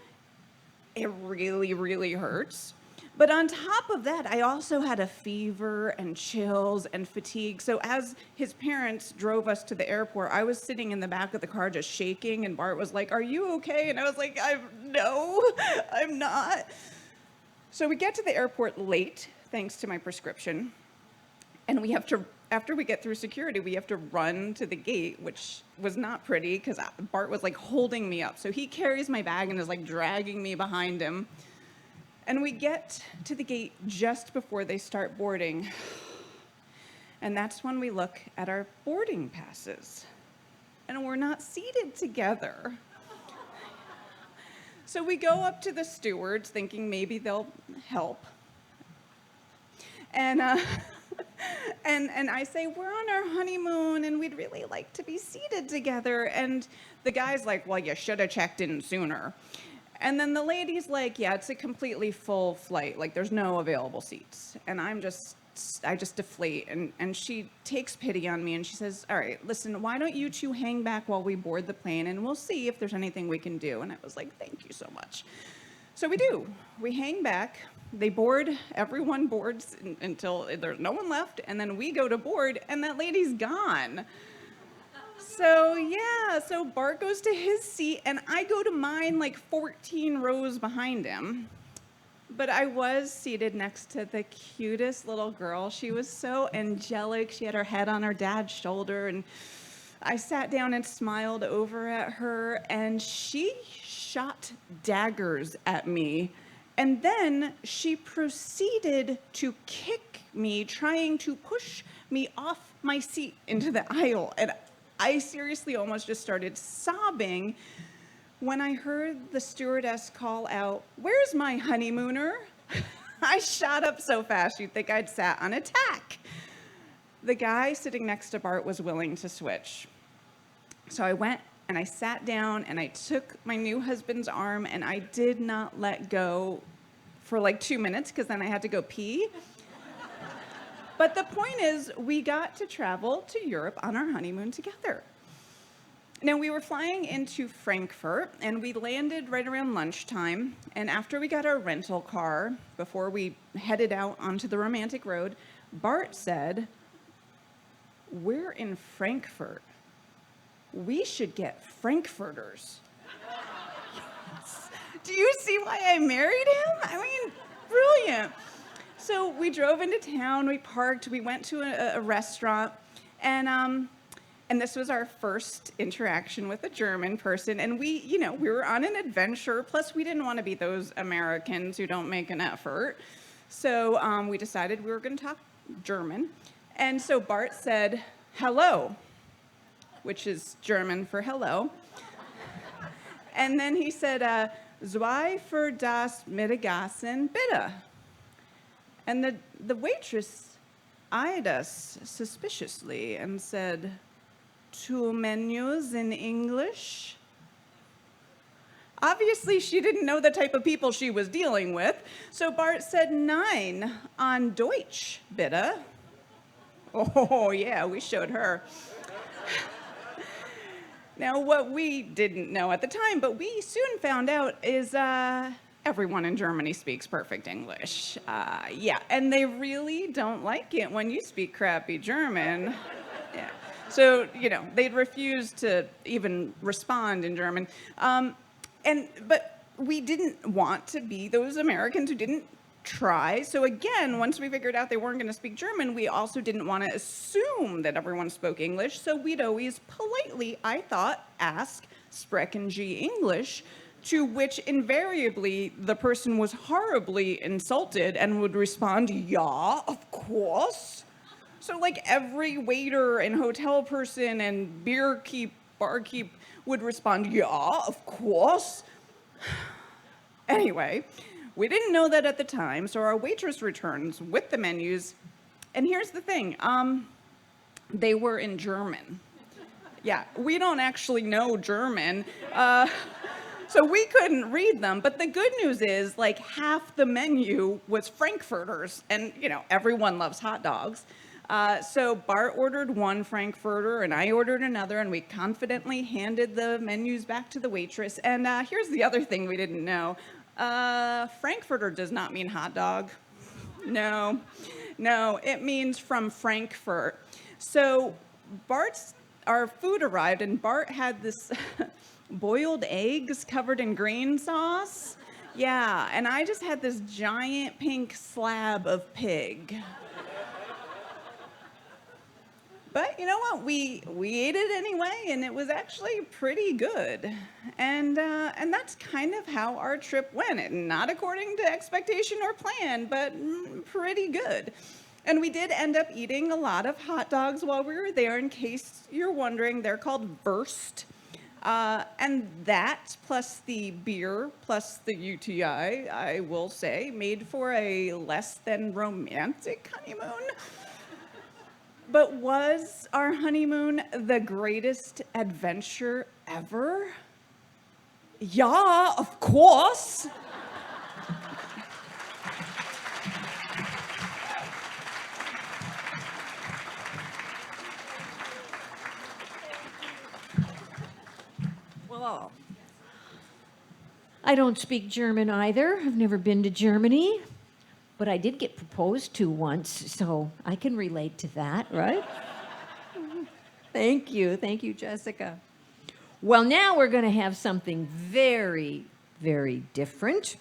it really, really hurts. But on top of that, I also had a fever and chills and fatigue. So as his parents drove us to the airport, I was sitting in the back of the car just shaking, and Bart was like, "Are you okay?" And I was like, "No, I'm not." So we get to the airport late, thanks to my prescription. And we have to, after we get through security, we have to run to the gate, which was not pretty because Bart was like holding me up. So he carries my bag and is like dragging me behind him. And we get to the gate just before they start boarding. And that's when we look at our boarding passes. And we're not seated together. So we go up to the stewards thinking maybe they'll help. And I say, we're on our honeymoon and we'd really like to be seated together. And the guy's like, well, you should have checked in sooner. And then the lady's like, yeah, it's a completely full flight. Like, there's no available seats. And I just deflate. And she takes pity on me and she says, all right, listen, why don't you two hang back while we board the plane and we'll see if there's anything we can do. And I was like, thank you so much. So we do. We hang back. They board, everyone boards until there's no one left, and then we go to board, and that lady's gone. So yeah, so Bart goes to his seat, and I go to mine like 14 rows behind him. But I was seated next to the cutest little girl. She was so angelic. She had her head on her dad's shoulder, and I sat down and smiled over at her, and she shot daggers at me. And then she proceeded to kick me, trying to push me off my seat into the aisle. And I seriously almost just started sobbing when I heard the stewardess call out, "Where's my honeymooner?" I shot up so fast you'd think I'd sat on a tack. The guy sitting next to Bart was willing to switch. So I went and I sat down and I took my new husband's arm and I did not let go for like 2 minutes because then I had to go pee. But the point is, we got to travel to Europe on our honeymoon together. Now, we were flying into Frankfurt and we landed right around lunchtime. And after we got our rental car, before we headed out onto the romantic road, Bart said, "We're in Frankfurt. We should get Frankfurters." Yes. Do you see why I married him? I mean, brilliant. So we drove into town, we parked, we went to a restaurant, and this was our first interaction with a German person, and we were on an adventure, plus we didn't want to be those Americans who don't make an effort. So we decided we were going to talk German, and so Bart said, "Hello," which is German for hello. And then he said, "Zwei für das Mittagessen, bitte." And the waitress eyed us suspiciously and said, "Two menus in English?" Obviously, she didn't know the type of people she was dealing with, so Bart said, "Nein, on Deutsch, bitte." Oh, yeah, we showed her. Now, what we didn't know at the time, but we soon found out, is everyone in Germany speaks perfect English. Yeah, and they really don't like it when you speak crappy German. Yeah. So, they'd refuse to even respond in German. But we didn't want to be those Americans who didn't try. So again, once we figured out they weren't going to speak German, we also didn't want to assume that everyone spoke English. So we'd always politely, I thought, ask, sprechen Sie English? To which invariably the person was horribly insulted and would respond, yeah, of course. So like every waiter and hotel person and barkeep would respond, yeah, of course. Anyway, we didn't know that at the time, so our waitress returns with the menus. And here's the thing, they were in German. Yeah, we don't actually know German. So we couldn't read them, but the good news is like half the menu was Frankfurters, and everyone loves hot dogs. So Bart ordered one Frankfurter and I ordered another, and we confidently handed the menus back to the waitress. And here's the other thing we didn't know. Frankfurter does not mean hot dog. No, it means from Frankfurt. So our food arrived and Bart had this boiled eggs covered in green sauce. Yeah, and I just had this giant pink slab of pig. But you know what? We ate it anyway, and it was actually pretty good. And that's kind of how our trip went. Not according to expectation or plan, but pretty good. And we did end up eating a lot of hot dogs while we were there. In case you're wondering, they're called Wurst. And that, plus the beer, plus the UTI, I will say, made for a less than romantic honeymoon. But was our honeymoon the greatest adventure ever? Yeah, of course. Well, I don't speak German either. I've never been to Germany. But I did get proposed to once, so I can relate to that, right? Thank you, Jessica. Well, now we're going to have something very, very different.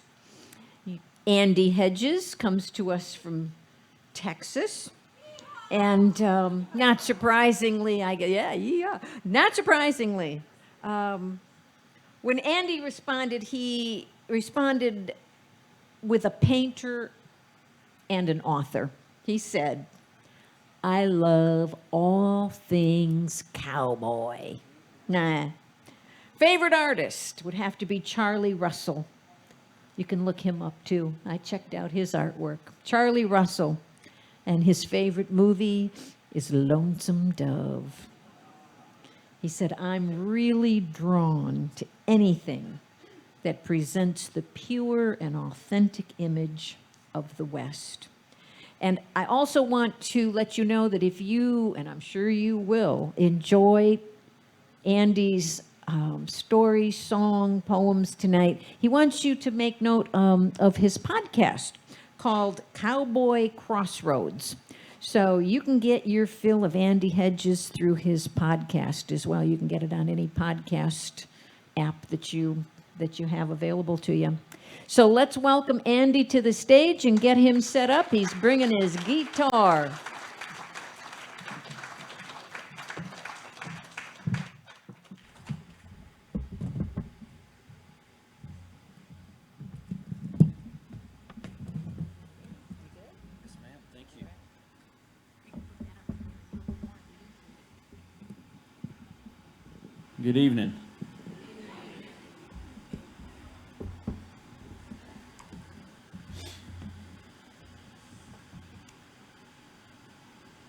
Andy Hedges comes to us from Texas. And not surprisingly, not surprisingly, when Andy responded, he responded with a painter and an author. He said, I love all things cowboy. Nah. Favorite artist would have to be Charlie Russell. You can look him up too. I checked out his artwork. Charlie Russell. And his favorite movie is Lonesome Dove. He said, I'm really drawn to anything that presents the pure and authentic image of the West. And I also want to let you know that if you, and I'm sure you will, enjoy Andy's story, song, poems tonight, he wants you to make note of his podcast called Cowboy Crossroads. So you can get your fill of Andy Hedges through his podcast as well. You can get it on any podcast app that you have available to you. So let's welcome Andy to the stage and get him set up. He's bringing his guitar. Yes, ma'am. Thank you. Good evening.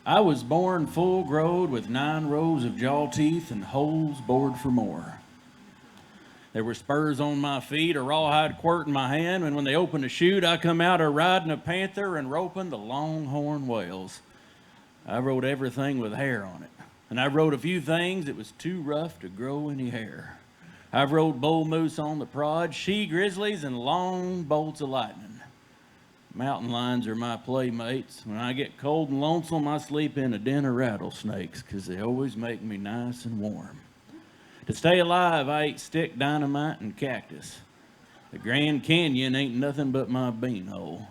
I was born full-growed with 9 rows of jaw teeth and holes bored for more. There were spurs on my feet, a rawhide quirt in my hand, and when they opened a chute, I come out riding a panther and roping the longhorn whales. I rode everything with hair on it, and I rode a few things that was too rough to grow any hair. I've rode bull moose on the prod, she grizzlies, and long bolts of lightning. Mountain lions are my playmates. When I get cold and lonesome, I sleep in a den of rattlesnakes, 'cause they always make me nice and warm. To stay alive, I eat stick dynamite and cactus. The Grand Canyon ain't nothing but my beanhole.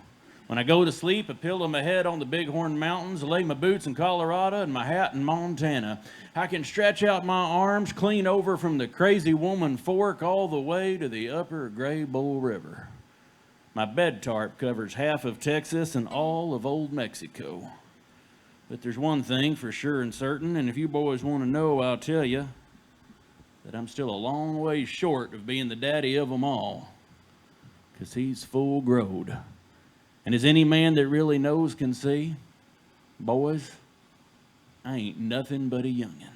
When I go to sleep, I pillow my head on the Bighorn Mountains, lay my boots in Colorado and my hat in Montana. I can stretch out my arms clean over from the Crazy Woman Fork all the way to the upper Gray Bull River. My bed tarp covers half of Texas and all of Old Mexico. But there's one thing for sure and certain, and if you boys want to know, I'll tell you, that I'm still a long way short of being the daddy of them all, 'cause he's full growed. And as any man that really knows can see, boys, I ain't nothing but a youngin'.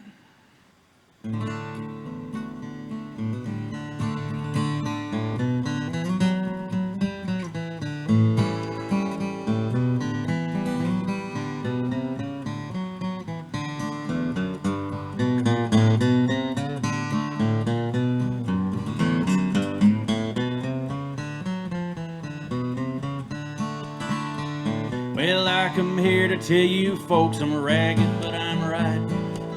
Well, I come here to tell you folks I'm ragged, but I'm right.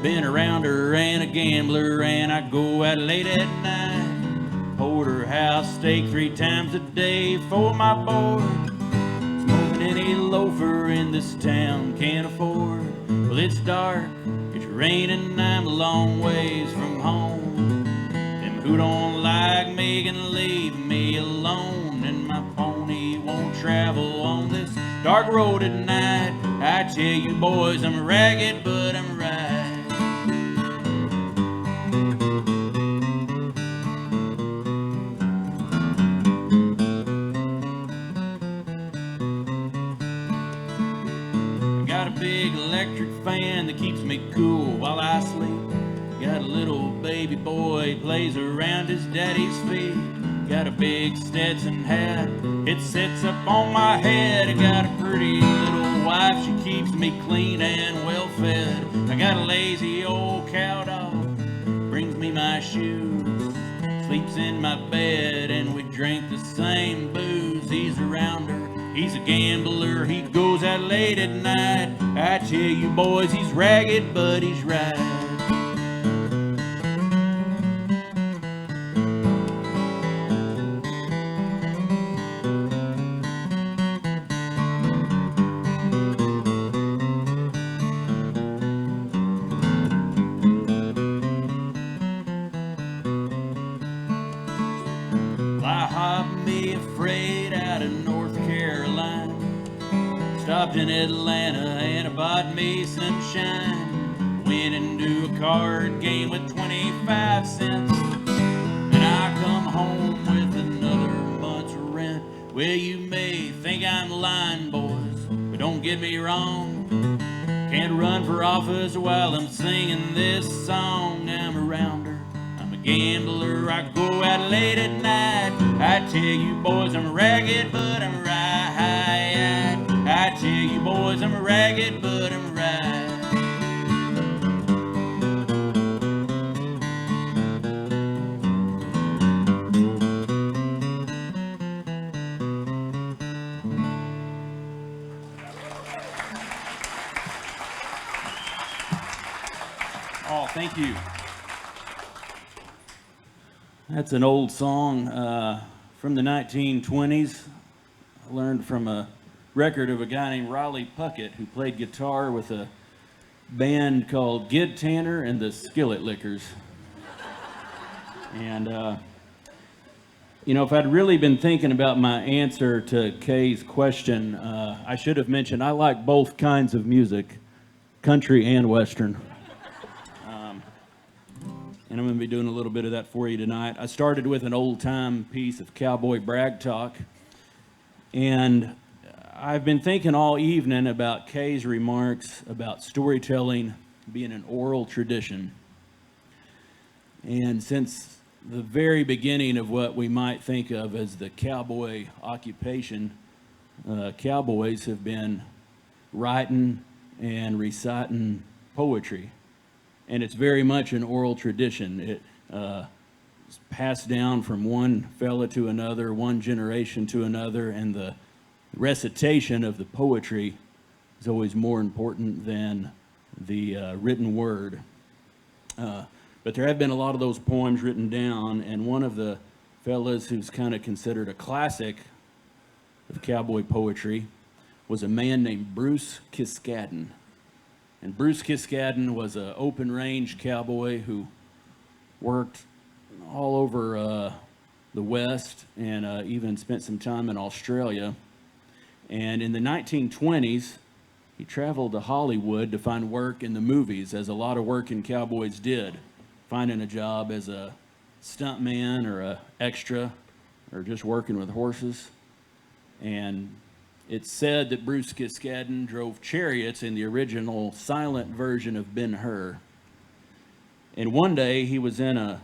Been a rounder and a gambler, and I go out late at night. Porterhouse steak 3 times a day for my board. It's more than any loafer in this town can afford. Well, it's dark, it's raining, I'm a long ways from home. Them who don't like me can leave me alone, and my pony won't travel on this dark road at night. I tell you boys, I'm ragged, but I'm right. Got a big electric fan that keeps me cool while I sleep. Got a little baby boy, plays around his daddy's feet. Got a big Stetson hat, it sits up on my head. I got a pretty little wife, she keeps me clean and well fed. I got a lazy old cow dog, brings me my shoes. Sleeps in my bed and we drink the same booze. He's a rounder, he's a gambler, he goes out late at night. I tell you boys, he's ragged, but he's right. Fly hop me a freight out of North Carolina. Stopped in Atlanta and I bought me some shine. Went into a card game with 25 cents. And I come home with another month's rent. Well, you may think I'm lying, boys, but don't get me wrong. Can't run for office while I'm singing this song. I'm a rounder, I'm a gambler, I go out late at night. I tell you boys, I'm ragged, but I'm right. I tell you boys, I'm ragged, but I'm right. Oh, thank you. That's an old song from the 1920s. I learned from a record of a guy named Riley Puckett who played guitar with a band called Gid Tanner and the Skillet Lickers. And, you know, if I'd really been thinking about my answer to Kay's question, I should have mentioned I like both kinds of music, country and Western. And I'm going to be doing a little bit of that for you tonight. I started with an old-time piece of cowboy brag talk. And I've been thinking all evening about Kay's remarks about storytelling being an oral tradition. And since the very beginning of what we might think of as the cowboy occupation, cowboys have been writing and reciting poetry. And it's very much an oral tradition. passed down from one fella to another, one generation to another, and the recitation of the poetry is always more important than the written word. But there have been a lot of those poems written down, and one of the fellas who's kind of considered a classic of cowboy poetry was a man named Bruce Kiskadden. And Bruce Kiskadden was an open-range cowboy who worked all over the West and even spent some time in Australia. And in the 1920s, he traveled to Hollywood to find work in the movies, as a lot of working cowboys did, finding a job as a stuntman or a extra or just working with horses. And it's said that Bruce Kiskadden drove chariots in the original silent version of Ben-Hur. And one day he was in a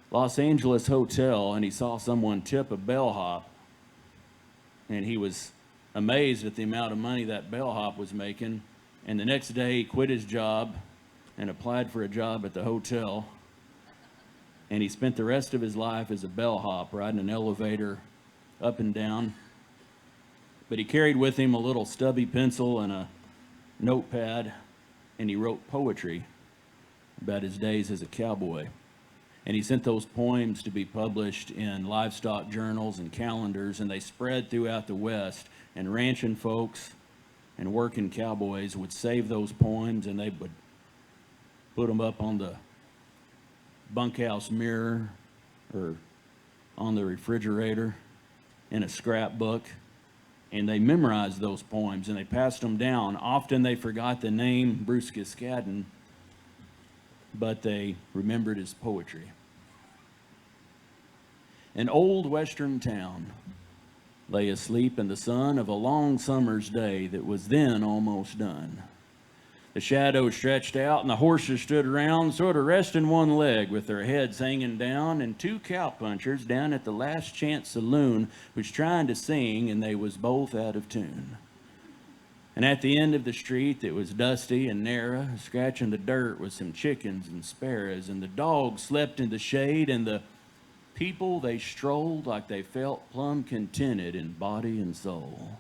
Los Angeles hotel and he saw someone tip a bellhop. And he was amazed at the amount of money that bellhop was making. And the next day he quit his job and applied for a job at the hotel. And he spent the rest of his life as a bellhop, riding an elevator up and down. But he carried with him a little stubby pencil and a notepad, and he wrote poetry about his days as a cowboy. And he sent those poems to be published in livestock journals and calendars, and they spread throughout the West. And ranching folks and working cowboys would save those poems, and they would put them up on the bunkhouse mirror or on the refrigerator in a scrapbook. And they memorized those poems and they passed them down. Often they forgot the name Bruce Kiskadden, but they remembered his poetry. An old western town lay asleep in the sun of a long summer's day that was then almost done. The shadows stretched out and the horses stood around, sort of resting one leg with their heads hanging down, and two cowpunchers down at the Last Chance Saloon was trying to sing, and they was both out of tune. And at the end of the street that was dusty and narrow, scratching the dirt, was some chickens and sparrows, and the dogs slept in the shade, and the people, they strolled like they felt plumb contented in body and soul.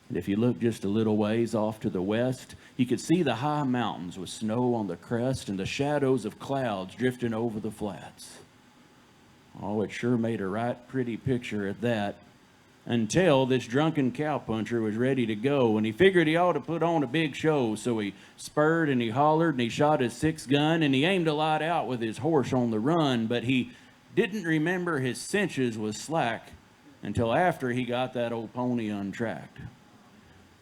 And if you look just a little ways off to the west, you could see the high mountains with snow on the crest and the shadows of clouds drifting over the flats. Oh, it sure made a right pretty picture at that, until this drunken cowpuncher was ready to go, and he figured he ought to put on a big show, so he spurred and he hollered and he shot his 6 gun and he aimed a light out with his horse on the run, but he didn't remember his cinches was slack until after he got that old pony untracked.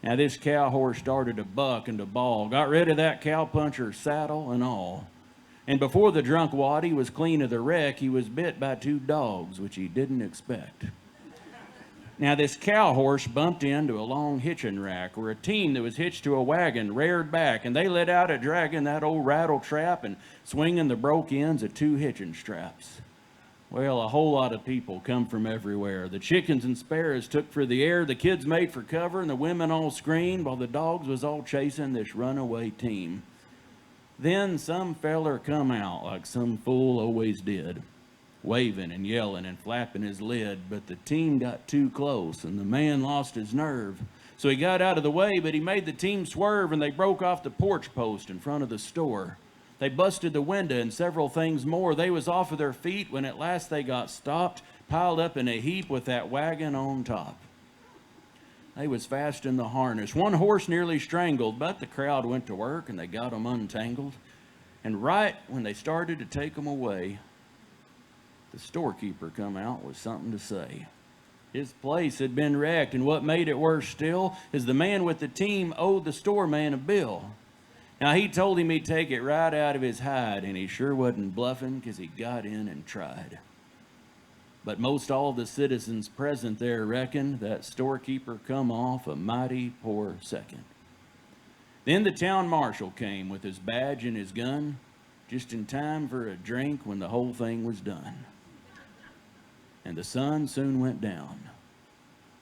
Now this cow horse started to buck and to bawl, got rid of that cowpuncher's saddle and all. And before the drunk waddy was clean of the wreck, he was bit by 2 dogs, which he didn't expect. Now this cow horse bumped into a long hitching rack where a team that was hitched to a wagon reared back, and they let out a dragging that old rattle trap and swinging the broke ends of 2 hitching straps. Well, a whole lot of people come from everywhere. The chickens and sparrows took for the air, the kids made for cover, and the women all screamed while the dogs was all chasing this runaway team. Then some feller come out like some fool always did, waving and yelling and flapping his lid, but the team got too close and the man lost his nerve. So he got out of the way, but he made the team swerve, and they broke off the porch post in front of the store. They busted the window and several things more. They was off of their feet when at last they got stopped, piled up in a heap with that wagon on top. They was fast in the harness. One horse nearly strangled, but the crowd went to work and they got 'em untangled. And right when they started to take 'em away, the storekeeper come out with something to say. His place had been wrecked, and what made it worse still is the man with the team owed the store man a bill. Now, he told him he'd take it right out of his hide, and he sure wasn't bluffing, because he got in and tried. But most all the citizens present there reckoned that storekeeper come off a mighty poor second. Then the town marshal came with his badge and his gun, just in time for a drink when the whole thing was done. And the sun soon went down,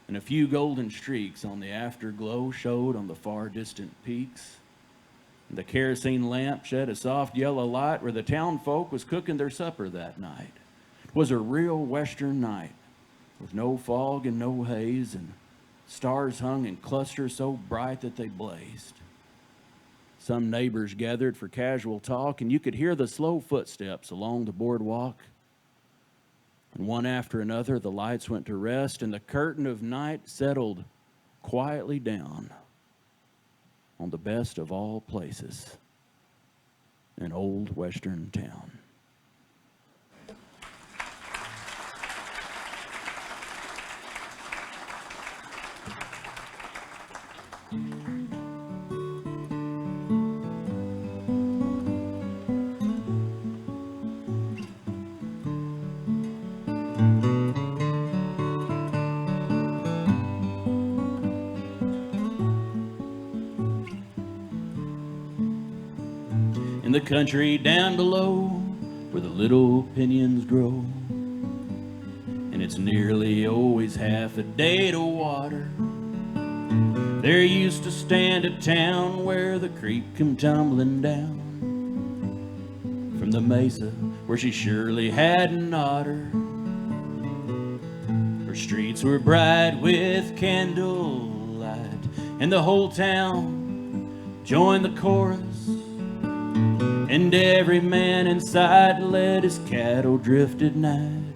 and a few golden streaks on the afterglow showed on the far distant peaks. The kerosene lamp shed a soft yellow light where the town folk was cooking their supper that night. It was a real western night with no fog and no haze, and stars hung in clusters so bright that they blazed. Some neighbors gathered for casual talk, and you could hear the slow footsteps along the boardwalk. And one after another, the lights went to rest, and the curtain of night settled quietly down on the best of all places, an old western town. In the country down below, where the little pinions grow, and it's nearly always half a day to water, there used to stand a town where the creek come tumbling down from the mesa where she surely had an otter. Her streets were bright with candlelight, and the whole town joined the chorus. And every man inside let his cattle drift at night,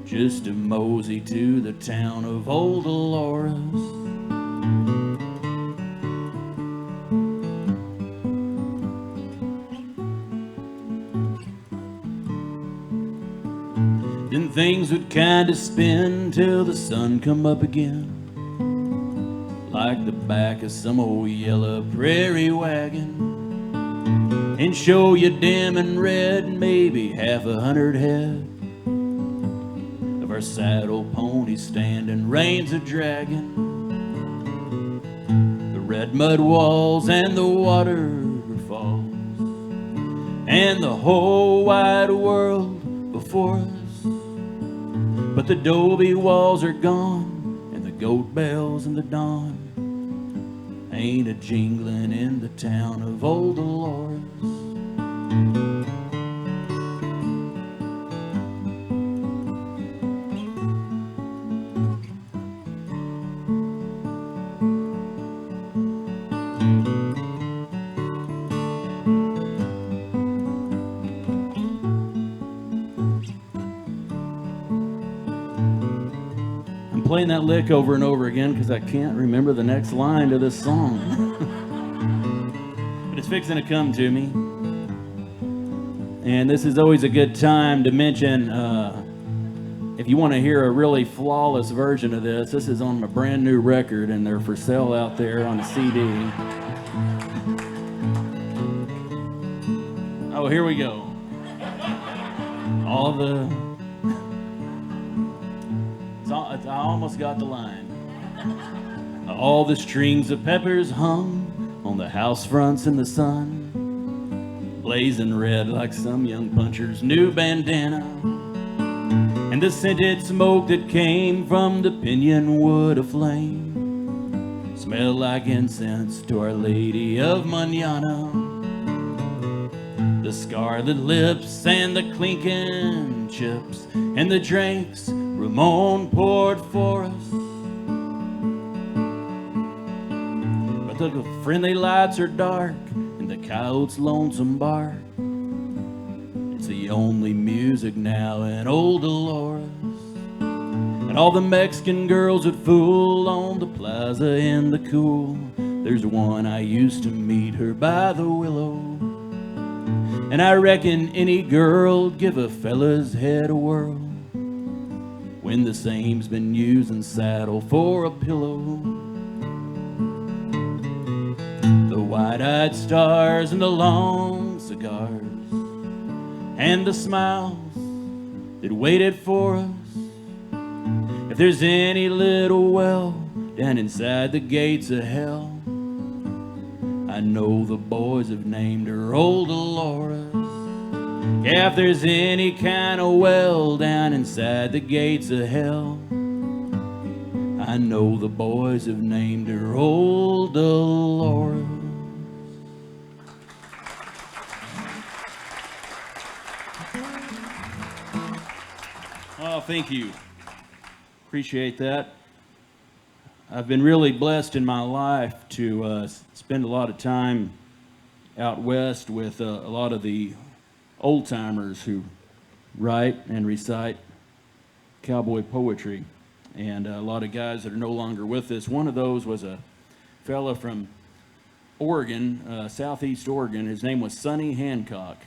just to mosey to the town of Old Dolores. Then things would kinda spin till the sun come up again, like the back of some old yellow prairie wagon, and show you dim and red maybe 100 head of our saddle ponies standing reins a-dragging. The red mud walls and the waterfalls and the whole wide world before us. But the adobe walls are gone, and the goat bells in the dawn ain't a jingling in the town of Old Dolores. I'm playing that lick over and over again because I can't remember the next line to this song. But it's fixing to come to me. And this is always a good time to mention, if you want to hear a really flawless version of this, this is on my brand new record, and they're for sale out there on a CD. Oh, here we go. I almost got the line. All the strings of peppers hung on the house fronts in the sun, blazing red like some young puncher's new bandana. And the scented smoke that came from the pinyon wood aflame smelled like incense to Our Lady of Manana. The scarlet lips and the clinking chips and the drinks Ramon poured for us. But the friendly lights are dark and the coyote's lonesome bark. It's the only music now in Old Dolores. And all the Mexican girls that fool on the plaza in the cool, there's one I used to meet her by the willow. And I reckon any girl'd give a fella's head a whirl when the same's been using saddle for a pillow. The wide-eyed stars and the long cigars and the smiles that waited for us. If there's any little well down inside the gates of hell, I know the boys have named her Old Dolores. Yeah, if there's any kind of well down inside the gates of hell, I know the boys have named her Old Dolores. Well, thank you. Appreciate that. I've been really blessed in my life to spend a lot of time out west with a lot of the old timers who write and recite cowboy poetry, and a lot of guys that are no longer with us. One of those was a fella from Oregon, southeast Oregon. His name was Sonny Hancock,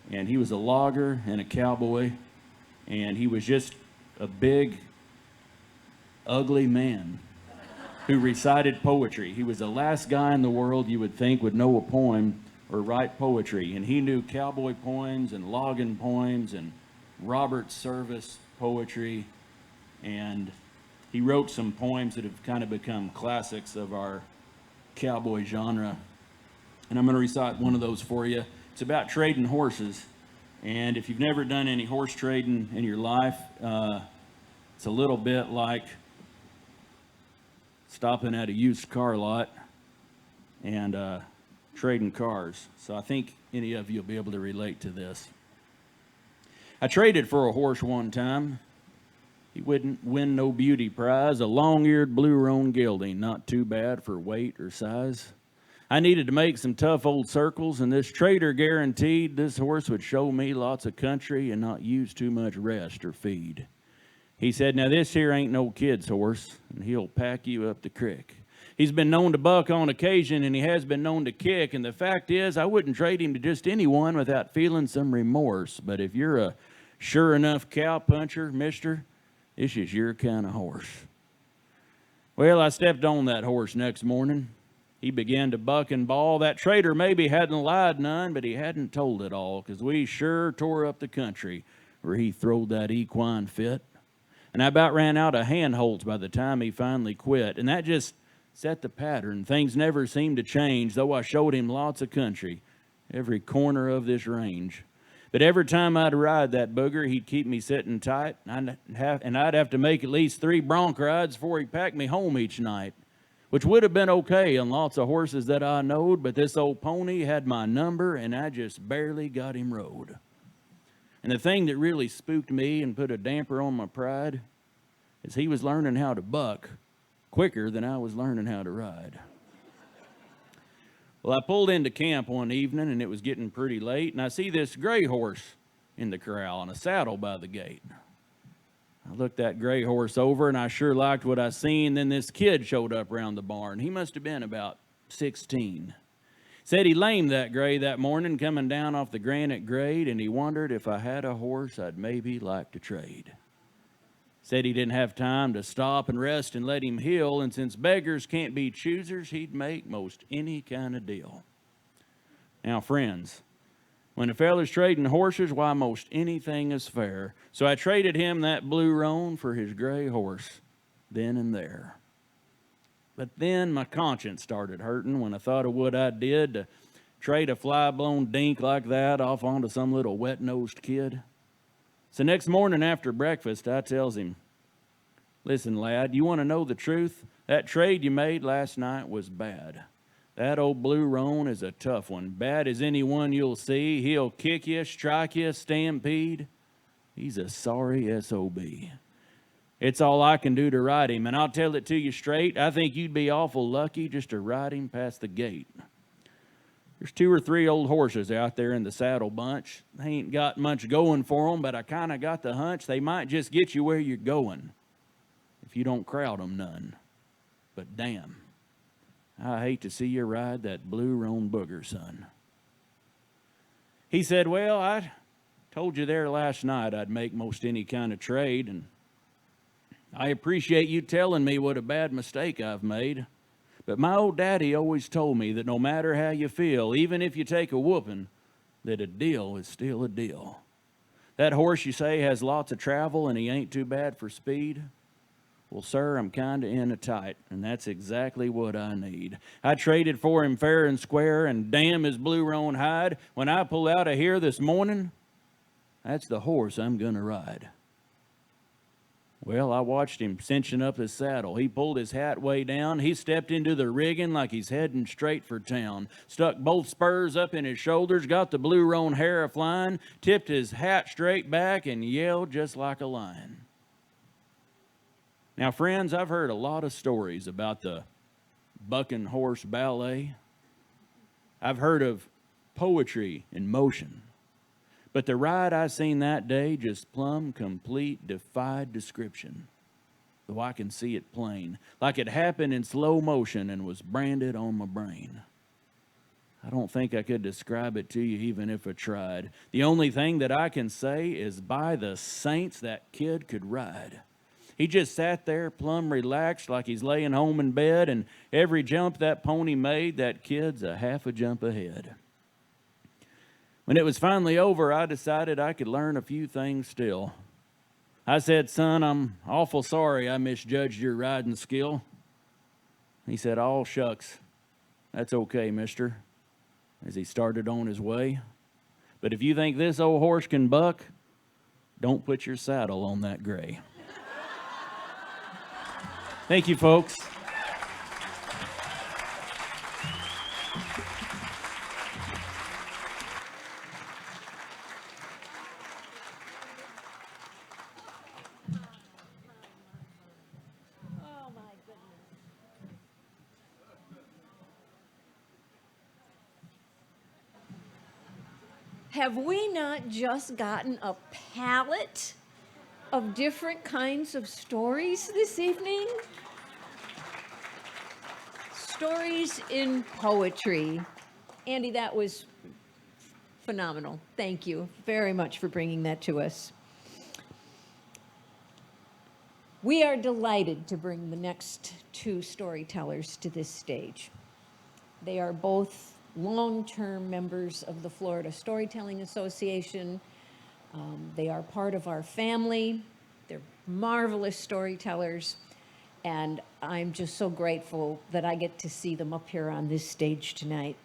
and he was a logger and a cowboy, and he was just a big, ugly man who recited poetry. He was the last guy in the world you would think would know a poem or write poetry, and he knew cowboy poems and logging poems and Robert Service poetry, and he wrote some poems that have kind of become classics of our cowboy genre. And I'm going to recite one of those for you. It's about trading horses, and if you've never done any horse trading in your life, it's a little bit like stopping at a used car lot and trading cars. So I think any of you will be able to relate to this. I traded for a horse one time. He wouldn't win no beauty prize, a long-eared blue roan gelding, not too bad for weight or size. I needed to make some tough old circles, and this trader guaranteed this horse would show me lots of country and not use too much rest or feed. He said, now this here ain't no kid's horse, and he'll pack you up the creek. He's been known to buck on occasion, and he has been known to kick, and the fact is I wouldn't trade him to just anyone without feeling some remorse. But if you're a sure enough cow puncher, mister, this is your kind of horse. Well, I stepped on that horse next morning. He began to buck and bawl. That trader maybe hadn't lied none, but he hadn't told it all, 'cause we sure tore up the country where he throwed that equine fit. And I about ran out of handholds by the time he finally quit. And that just set the pattern. Things never seemed to change, though I showed him lots of country, every corner of this range. But every time I'd ride that booger, he'd keep me sitting tight, and I'd have to make at least 3 bronc rides before he packed me home each night, which would have been okay on lots of horses that I knowed, but this old pony had my number, and I just barely got him rode. And the thing that really spooked me and put a damper on my pride is he was learning how to buck quicker than I was learning how to ride. Well, I pulled into camp one evening, and it was getting pretty late, and I see this gray horse in the corral and a saddle by the gate. I looked that gray horse over, and I sure liked what I seen. Then this kid showed up around the barn. He must have been about 16. Said he lamed that gray that morning coming down off the granite grade, and he wondered if I had a horse I'd maybe like to trade. Said he didn't have time to stop and rest and let him heal, and since beggars can't be choosers, he'd make most any kind of deal. Now, friends, when a feller's trading horses, why, most anything is fair. So I traded him that blue roan for his gray horse then and there. But then my conscience started hurting when I thought of what I did to trade a fly-blown dink like that off onto some little wet-nosed kid. So next morning after breakfast, I tells him, listen, lad, you want to know the truth? That trade you made last night was bad. That old blue roan is a tough one, bad as any one you'll see. He'll kick you, strike you, stampede. He's a sorry SOB. It's all I can do to ride him, and I'll tell it to you straight, I think you'd be awful lucky just to ride him past the gate. There's 2 or 3 old horses out there in the saddle bunch. They ain't got much going for them, but I kind of got the hunch they might just get you where you're going if you don't crowd them none. But damn, I hate to see you ride that blue roan booger, son. He said, well, I told you there last night I'd make most any kind of trade, and I appreciate you telling me what a bad mistake I've made. But my old daddy always told me that no matter how you feel, even if you take a whooping, that a deal is still a deal. That horse, you say, has lots of travel and he ain't too bad for speed? Well, sir, I'm kind of in a tight, and that's exactly what I need. I traded for him fair and square, and damn his blue roan hide. When I pull out of here this morning, that's the horse I'm going to ride. Well, I watched him cinching up his saddle. He pulled his hat way down. He stepped into the rigging like he's heading straight for town. Stuck both spurs up in his shoulders, got the blue roan hair a-flying, tipped his hat straight back, and yelled just like a lion. Now, friends, I've heard a lot of stories about the bucking horse ballet. I've heard of poetry in motion. But the ride I seen that day just plumb complete defied description. Though I can see it plain, like it happened in slow motion and was branded on my brain. I don't think I could describe it to you even if I tried. The only thing that I can say is by the saints that kid could ride. He just sat there plumb relaxed like he's laying home in bed, and every jump that pony made, that kid's a half a jump ahead. When it was finally over, I decided I could learn a few things still. I said, "Son, I'm awful sorry I misjudged your riding skill." He said, "Oh, shucks, that's okay, mister," as he started on his way. "But if you think this old horse can buck, don't put your saddle on that gray." Thank you, folks. Have we not just gotten a palette of different kinds of stories this evening? Stories in poetry. Andy, that was phenomenal. Thank you very much for bringing that to us. We are delighted to bring the next two storytellers to this stage. They are both long-term members of the Florida Storytelling Association. They are part of our family. They're marvelous storytellers, and I'm just so grateful that I get to see them up here on this stage tonight.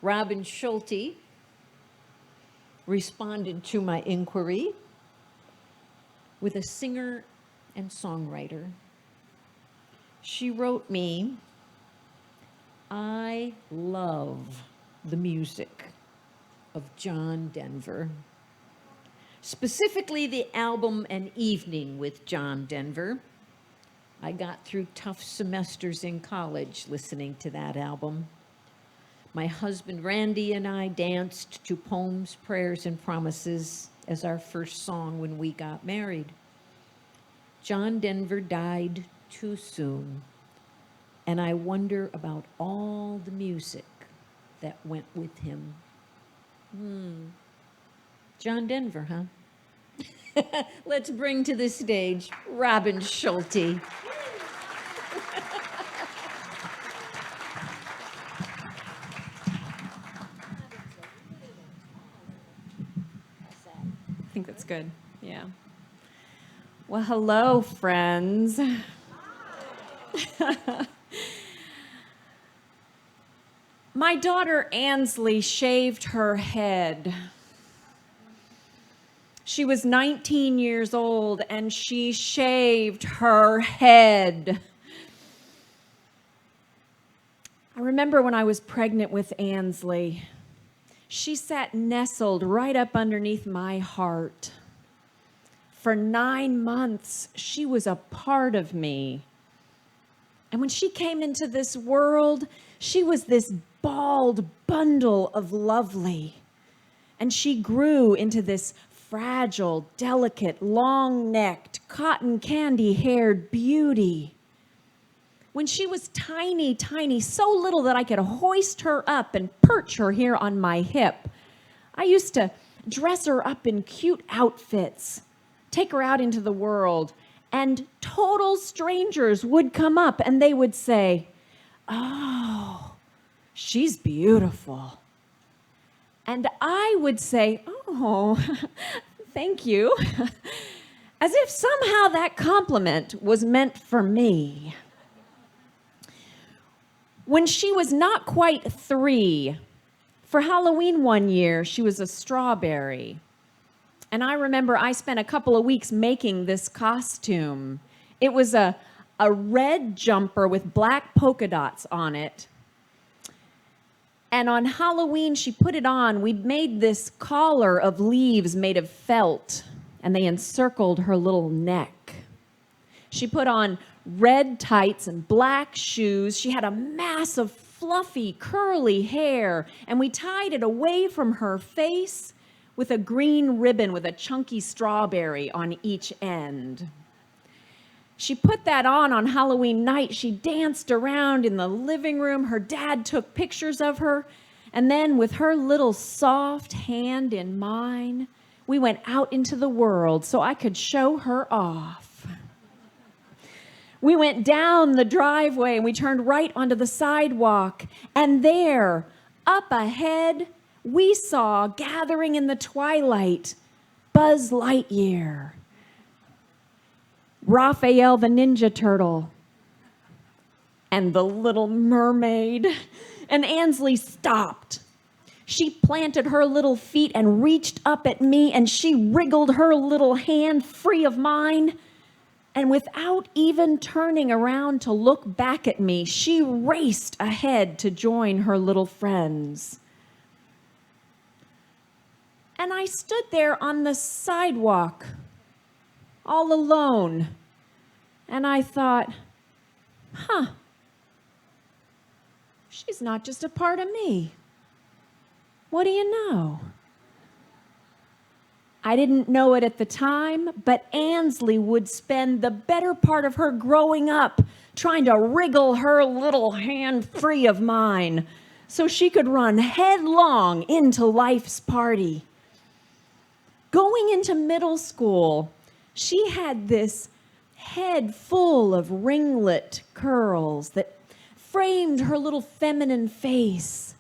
Robin Schulte responded to my inquiry with a singer and songwriter. She wrote me, "I love the music of John Denver, specifically the album An Evening with John Denver. I got through tough semesters in college listening to that album. My husband Randy and I danced to Poems, Prayers, and Promises as our first song when we got married. John Denver died too soon, and I wonder about all the music that went with him." John Denver, huh? Let's bring to the stage Robin Schulte. I think that's good. Yeah. Well, hello, friends. My daughter Ansley shaved her head. She was 19 years old and she shaved her head. I remember when I was pregnant with Ansley, she sat nestled right up underneath my heart. For 9 months, she was a part of me. And when she came into this world, she was this bald bundle of lovely. And she grew into this fragile, delicate, long-necked, cotton candy-haired beauty. When she was tiny, tiny, so little that I could hoist her up and perch her here on my hip, I used to dress her up in cute outfits, take her out into the world, and total strangers would come up and they would say, "Oh, she's beautiful." And I would say, "Oh, thank you," as if somehow that compliment was meant for me. When she was not quite 3, for Halloween one year, she was a strawberry. And I remember I spent a couple of weeks making this costume. It was a red jumper with black polka dots on it. And on Halloween, she put it on. We made this collar of leaves made of felt, and they encircled her little neck. She put on red tights and black shoes. She had a mass of fluffy, curly hair, and we tied it away from her face with a green ribbon with a chunky strawberry on each end. She put that on Halloween night. She danced around in the living room. Her dad took pictures of her. And then with her little soft hand in mine, we went out into the world so I could show her off. We went down the driveway and we turned right onto the sidewalk. And there, up ahead, we saw, gathering in the twilight, Buzz Lightyear, Raphael the Ninja Turtle, and the Little Mermaid. And Ansley stopped. She planted her little feet and reached up at me, and she wriggled her little hand free of mine. And without even turning around to look back at me, she raced ahead to join her little friends. And I stood there on the sidewalk, all alone. And I thought, she's not just a part of me. What do you know? I didn't know it at the time, but Ansley would spend the better part of her growing up trying to wriggle her little hand free of mine so she could run headlong into life's party. Going into middle school, she had this head full of ringlet curls that framed her little feminine face.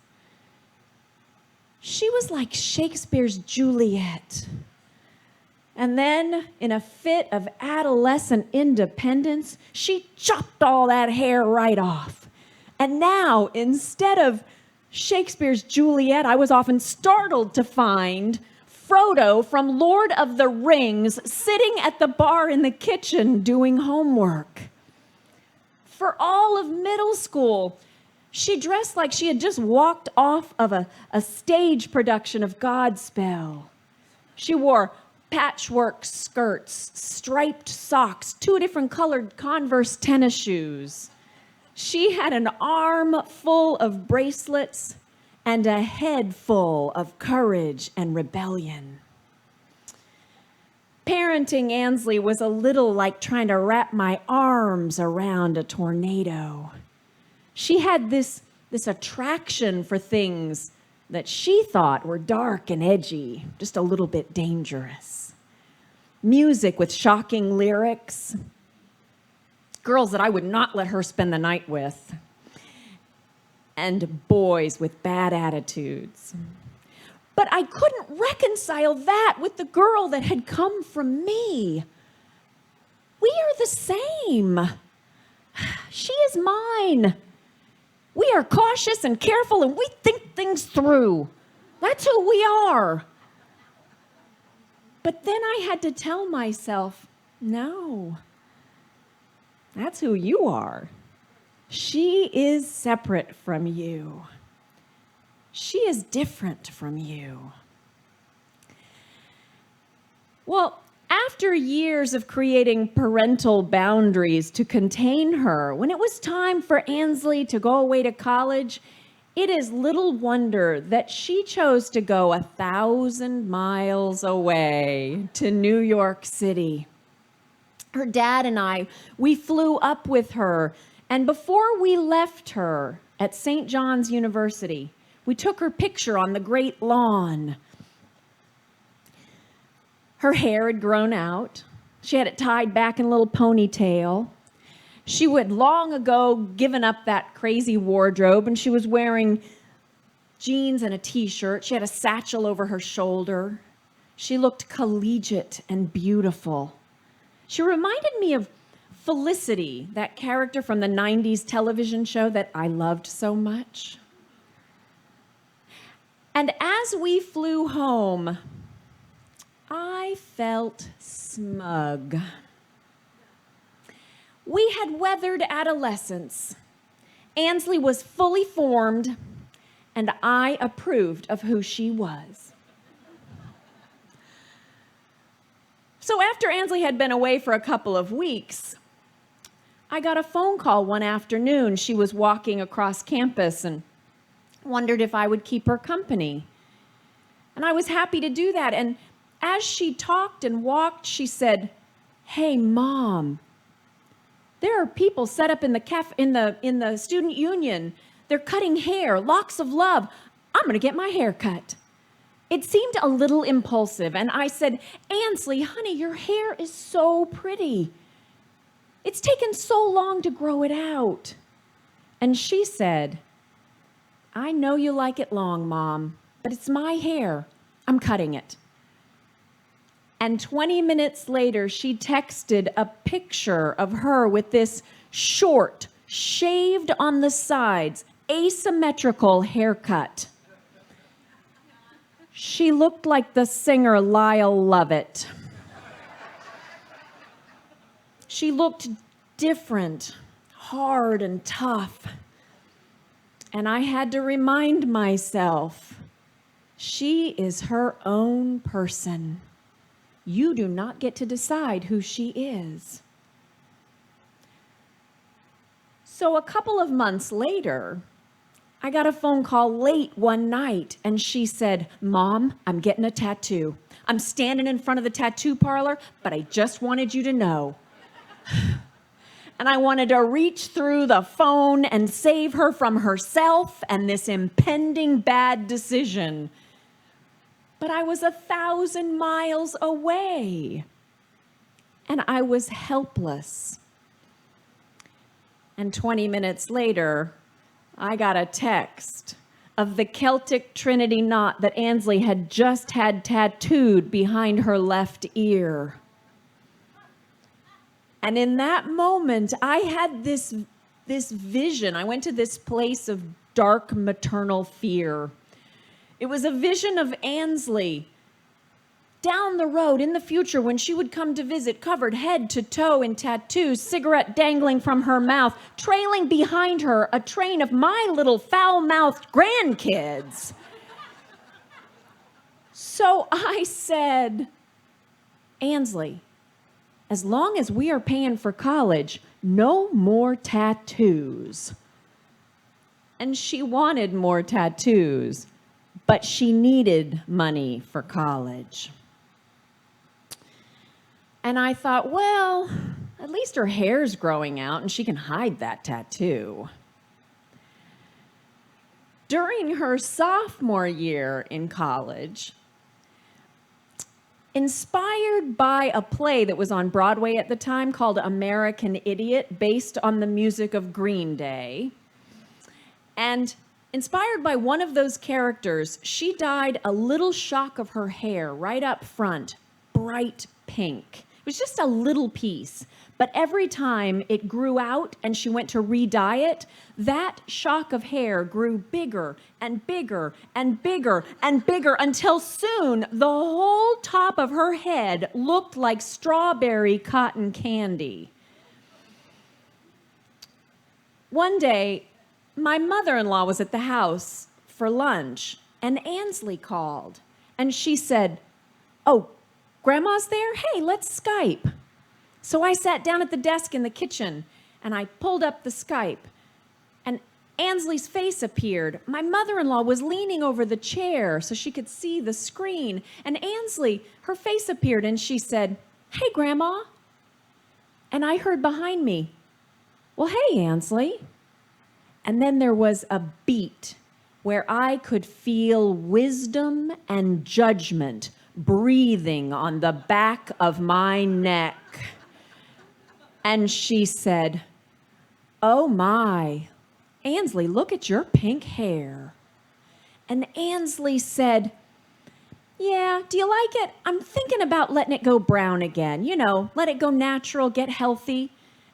She was like Shakespeare's Juliet. And then, in a fit of adolescent independence, she chopped all that hair right off. And now, instead of Shakespeare's Juliet, I was often startled to find Frodo from Lord of the Rings sitting at the bar in the kitchen doing homework. For all of middle school, she dressed like she had just walked off of a stage production of Godspell. She wore patchwork skirts, striped socks, 2 different colored Converse tennis shoes. She had an arm full of bracelets and a head full of courage and rebellion. Parenting Ansley was a little like trying to wrap my arms around a tornado. She had this attraction for things that she thought were dark and edgy, just a little bit dangerous. Music with shocking lyrics. Girls that I would not let her spend the night with. And boys with bad attitudes. But I couldn't reconcile that with the girl that had come from me. We are the same. She is mine. We are cautious and careful, and we think things through. That's who we are. But then I had to tell myself, no, that's who you are. She is separate from you. She is different from you. Well, after years of creating parental boundaries to contain her, when it was time for Ansley to go away to college, it is little wonder that she chose to go 1,000 miles away to New York City. Her dad and I, we flew up with her, and before we left her at St. John's University, we took her picture on the great lawn. Her hair had grown out. She had it tied back in a little ponytail. She had long ago given up that crazy wardrobe, and she was wearing jeans and a t-shirt. She had a satchel over her shoulder. She looked collegiate and beautiful. She reminded me of Felicity, that character from the 90s television show that I loved so much. And as we flew home, I felt smug. We had weathered adolescence. Ansley was fully formed, and I approved of who she was. So after Ansley had been away for a couple of weeks, I got a phone call one afternoon. She was walking across campus and wondered if I would keep her company. And I was happy to do that. And as she talked and walked, she said, "Hey, Mom, there are people set up in the student union. They're cutting hair, locks of love. I'm going to get my hair cut." It seemed a little impulsive, and I said, "Ansley, honey, your hair is so pretty. It's taken so long to grow it out." And she said, "I know you like it long, Mom, but it's my hair. I'm cutting it." And 20 minutes later, she texted a picture of her with this short, shaved on the sides, asymmetrical haircut. She looked like the singer Lyle Lovett. She looked different, hard and tough. And I had to remind myself, she is her own person. You do not get to decide who she is. So a couple of months later, I got a phone call late one night, and she said, "Mom, I'm getting a tattoo. I'm standing in front of the tattoo parlor, but I just wanted you to know." And I wanted to reach through the phone and save her from herself and this impending bad decision. But I was 1,000 miles away, and I was helpless. And 20 minutes later, I got a text of the Celtic Trinity knot that Ansley had just had tattooed behind her left ear. And in that moment, I had this vision. I went to this place of dark maternal fear. It was a vision of Ansley down the road in the future when she would come to visit, covered head to toe in tattoos, cigarette dangling from her mouth, trailing behind her a train of my little foul-mouthed grandkids. So I said, "Ansley, as long as we are paying for college, no more tattoos." And she wanted more tattoos, but she needed money for college. And I thought, well, at least her hair's growing out and she can hide that tattoo. During her sophomore year in college, inspired by a play that was on Broadway at the time called American Idiot, based on the music of Green Day, and inspired by one of those characters, she dyed a little shock of her hair right up front, bright pink. It was just a little piece, but every time it grew out and she went to re-dye it, that shock of hair grew bigger and bigger and bigger and bigger until soon the whole top of her head looked like strawberry cotton candy. One day, my mother-in-law was at the house for lunch, and Ansley called, and she said, "Oh, Grandma's there? Hey, let's Skype." So I sat down at the desk in the kitchen, and I pulled up the Skype, and Ansley's face appeared. My mother-in-law was leaning over the chair so she could see the screen, and Ansley, her face appeared, and she said, "Hey, Grandma." And I heard behind me, "Well, hey, Ansley." And then there was a beat where I could feel wisdom and judgment breathing on the back of my neck. And she said, "Oh my, Ansley, look at your pink hair." And Ansley said, "Yeah, do you like it? I'm thinking about letting it go brown again. You know, let it go natural, get healthy."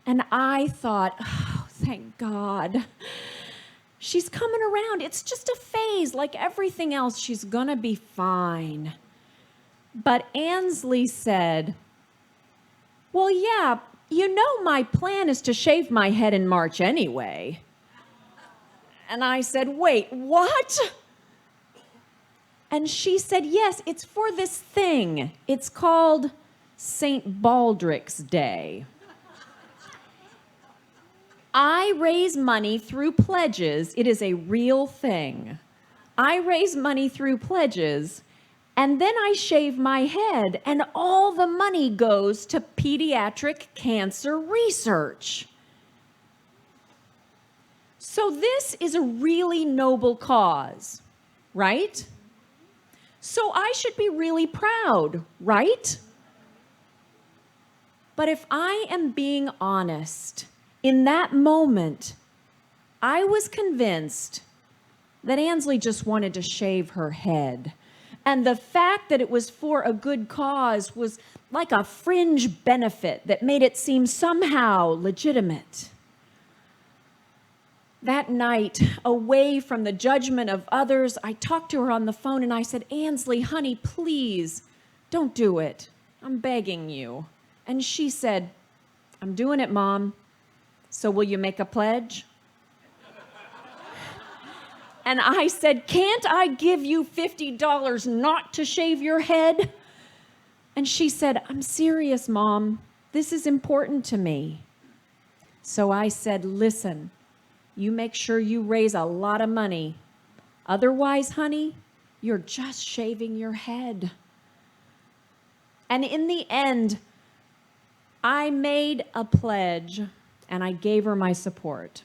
And I thought, oh, thank God. She's coming around. It's just a phase like everything else. She's gonna be fine. But Ansley said, well, yeah, you know my plan is to shave my head in March anyway. And I said, wait, what? And she said, yes, it's for this thing. It's called St. Baldrick's Day. I raise money through pledges. It is a real thing. I raise money through pledges, and then I shave my head, and all the money goes to pediatric cancer research. So this is a really noble cause, right? So I should be really proud, right? But if I am being honest, in that moment, I was convinced that Ansley just wanted to shave her head. And the fact that it was for a good cause was like a fringe benefit that made it seem somehow legitimate. That night, away from the judgment of others, I talked to her on the phone and I said, Ansley, honey, please, don't do it. I'm begging you. And she said, I'm doing it, Mom. So will you make a pledge? And I said, can't I give you $50 not to shave your head? And she said, I'm serious, Mom. This is important to me. So I said, listen, you make sure you raise a lot of money. Otherwise, honey, you're just shaving your head. And in the end, I made a pledge and I gave her my support.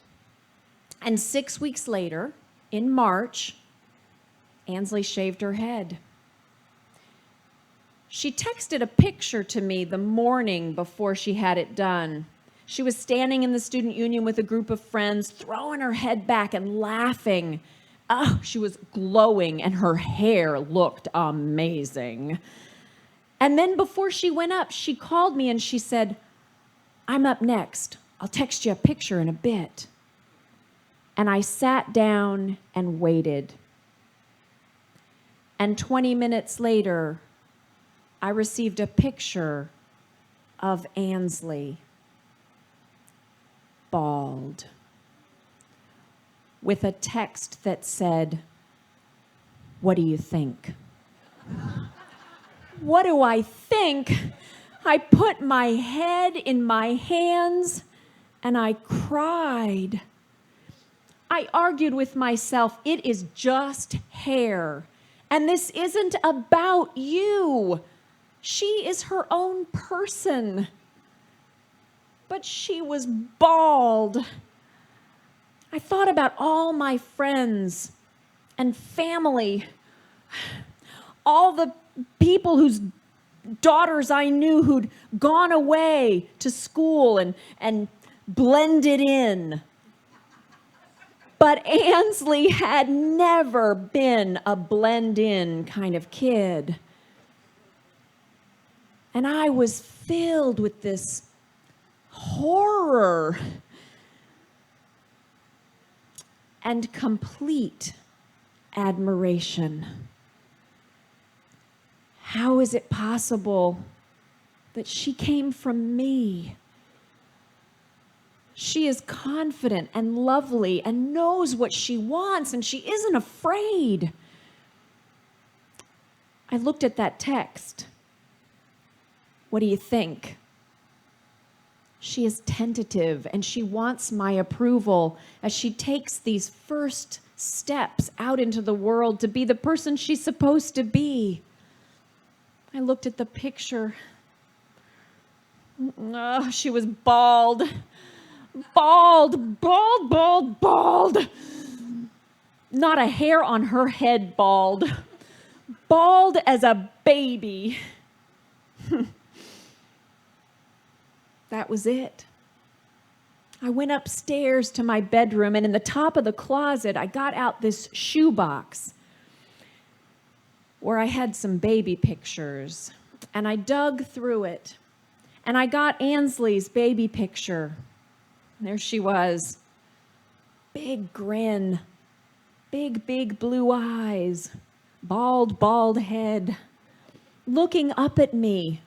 And 6 weeks later, in March, Ansley shaved her head. She texted a picture to me the morning before she had it done. She was standing in the student union with a group of friends, throwing her head back and laughing. Oh, she was glowing and her hair looked amazing. And then before she went up, she called me and she said, I'm up next. I'll text you a picture in a bit. And I sat down and waited. And 20 minutes later, I received a picture of Ansley, bald, with a text that said, what do you think? What do I think? I put my head in my hands and I cried. I argued with myself, it is just hair. And this isn't about you. She is her own person. But she was bald. I thought about all my friends and family, all the people whose daughters I knew who'd gone away to school and blended in. But Ansley had never been a blend-in kind of kid. And I was filled with this horror and complete admiration. How is it possible that she came from me? She is confident and lovely and knows what she wants, and she isn't afraid. I looked at that text. What do you think? She is tentative, and she wants my approval as she takes these first steps out into the world to be the person she's supposed to be. I looked at the picture. Oh, she was bald. Bald, bald, bald, bald. Not a hair on her head bald. Bald as a baby. That was it. I went upstairs to my bedroom, and in the top of the closet, I got out this shoebox where I had some baby pictures, and I dug through it, and I got Ansley's baby picture. There she was. Big grin, big, big blue eyes, bald, bald head. looking up at me.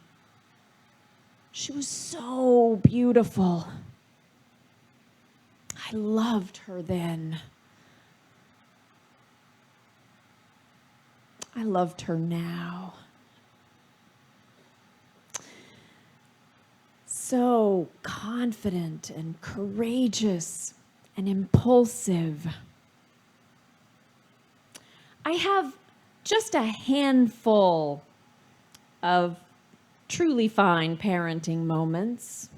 She was so beautiful. I loved her then. I loved her now. So confident and courageous and impulsive. I have just a handful of truly fine parenting moments.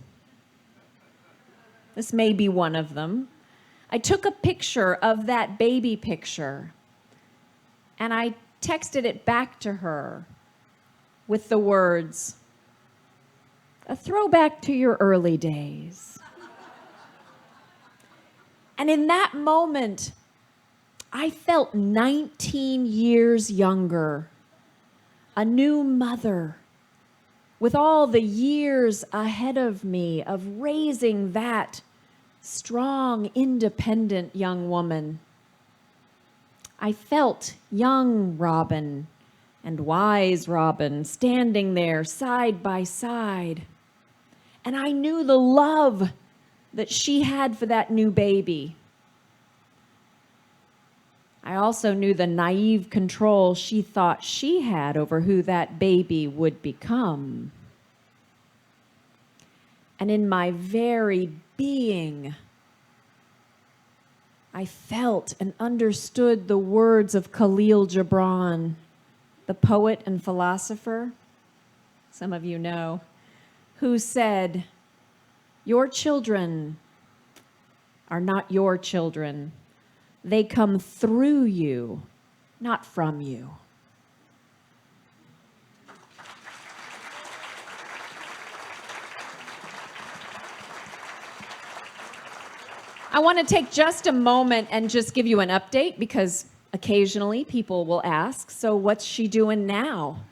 This may be one of them. I took a picture of that baby picture and I texted it back to her with the words, "A throwback to your early days." And in that moment, I felt 19 years younger, a new mother, with all the years ahead of me of raising that strong, independent young woman. I felt young Robin and wise Robin standing there side by side. And I knew the love that she had for that new baby. I also knew the naive control she thought she had over who that baby would become. And in my very being, I felt and understood the words of Khalil Gibran, the poet and philosopher, some of you know, who said, "Your children are not your children. They come through you, not from you." I want to take just a moment and just give you an update because occasionally people will ask, so what's she doing now?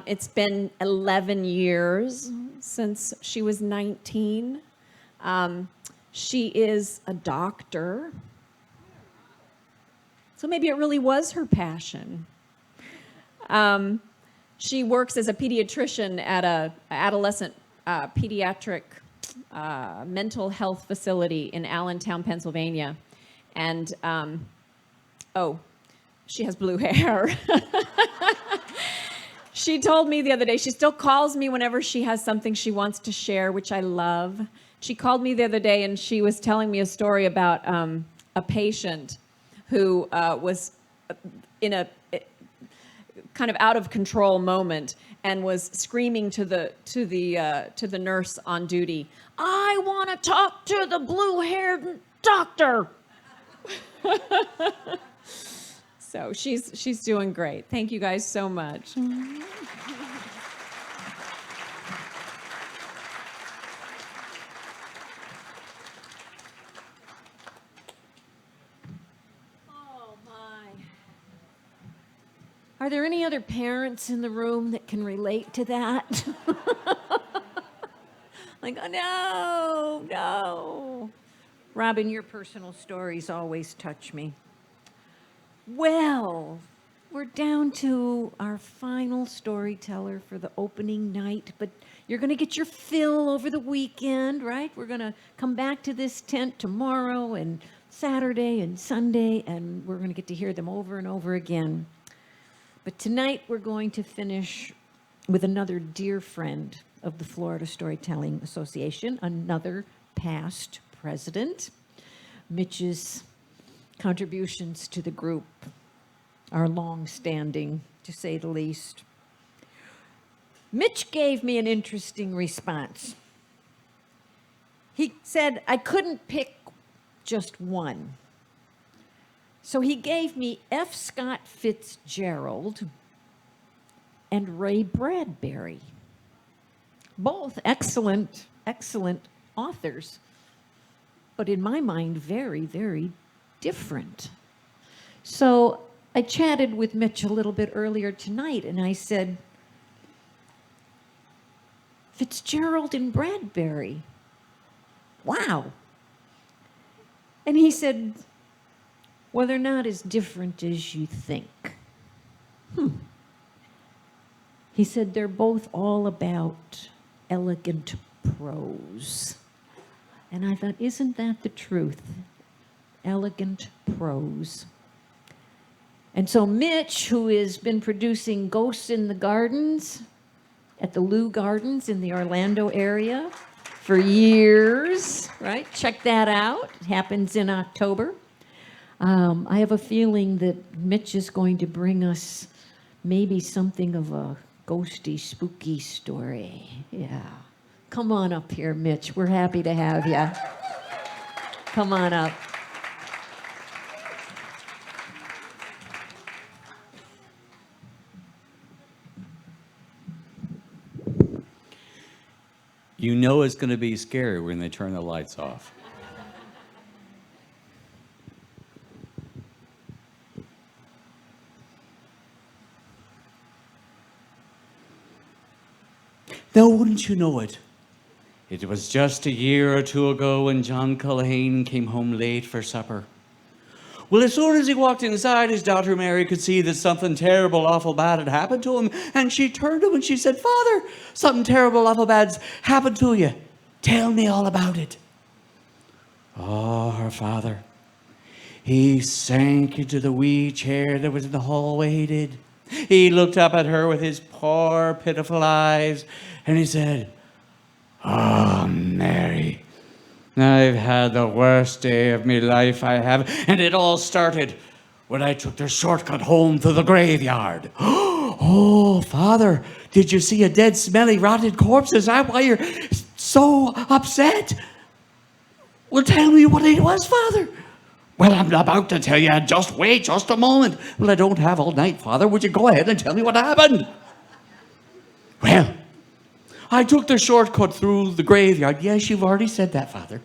It's been 11 years since she was 19. She is a doctor. So maybe it really was her passion. She works as a pediatrician at an adolescent pediatric mental health facility in Allentown, Pennsylvania. And, she has blue hair. She told me the other day, she still calls me whenever she has something she wants to share, which I love. She called me the other day and she was telling me a story about a patient who was in a kind of out of control moment and was screaming to the nurse on duty, "I want to talk to the blue-haired doctor." So she's doing great. Thank you guys so much. Oh my. Are there any other parents in the room that can relate to that? Like, oh no. Robin, your personal stories always touch me. Well, we're down to our final storyteller for the opening night, but you're going to get your fill over the weekend, right? We're going to come back to this tent tomorrow and Saturday and Sunday, and we're going to get to hear them over and over again. But tonight we're going to finish with another dear friend of the Florida Storytelling Association, another past president. Mitch's contributions to the group are long-standing, to say the least. Mitch gave me an interesting response. He said I couldn't pick just one. So he gave me F. Scott Fitzgerald and Ray Bradbury. Both excellent, excellent authors, but in my mind, very, very different. So I chatted with Mitch a little bit earlier tonight, and I said, Fitzgerald and Bradbury. Wow. And he said, well, they're not as different as you think. He said they're both all about elegant prose. And I thought, isn't that the truth? Elegant prose. And so Mitch, who has been producing Ghosts in the Gardens at the Lou Gardens in the Orlando area for years, right? Check that out. It happens in October. I have a feeling that Mitch is going to bring us maybe something of a ghosty, spooky story. Yeah. Come on up here, Mitch. We're happy to have you. Come on up. You know it's going to be scary when they turn the lights off. Now, wouldn't you know it? It was just a year or two ago when John Culhane came home late for supper. Well, as soon as he walked inside, his daughter Mary could see that something terrible, awful bad had happened to him. And she turned to him and she said, "Father, something terrible, awful bad's happened to you. Tell me all about it." Oh, her father. He sank into the wee chair that was in the hallway, he did. He looked up at her with his poor, pitiful eyes, and he said, "Oh, Mary, I've had the worst day of me life, I have. And it all started when I took the shortcut home to the graveyard." "Oh, Father, did you see a dead, smelly, rotted corpse? Is that why you're so upset?" "Well, tell me what it was, Father." "Well, I'm about to tell you. Just wait just a moment." "Well, I don't have all night, Father. Would you go ahead and tell me what happened?" "Well, I took the shortcut through the graveyard." "Yes, you've already said that, Father."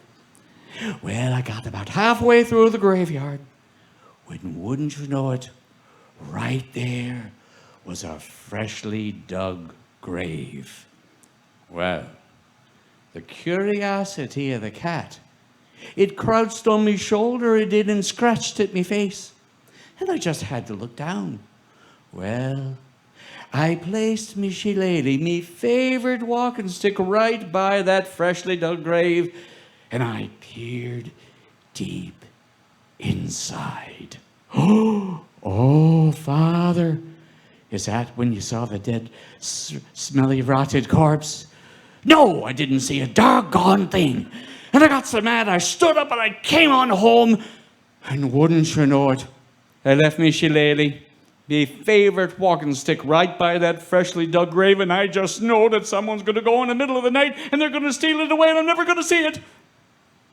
"Well, I got about halfway through the graveyard when, wouldn't you know it, right there was a freshly dug grave. Well, the curiosity of the cat, it crouched on me shoulder, it did, and scratched at me face. And I just had to look down. Well, I placed me shillelagh, me favourite walking stick, right by that freshly dug grave, and I peered deep inside. Oh, Father, is that when you saw the dead, smelly, rotted corpse?" "No, I didn't see a doggone thing. And I got so mad, I stood up and I came on home. And wouldn't you know it, I left me shillelagh, me favourite walking stick, right by that freshly dug grave, and I just know that someone's going to go in the middle of the night and they're going to steal it away and I'm never going to see it."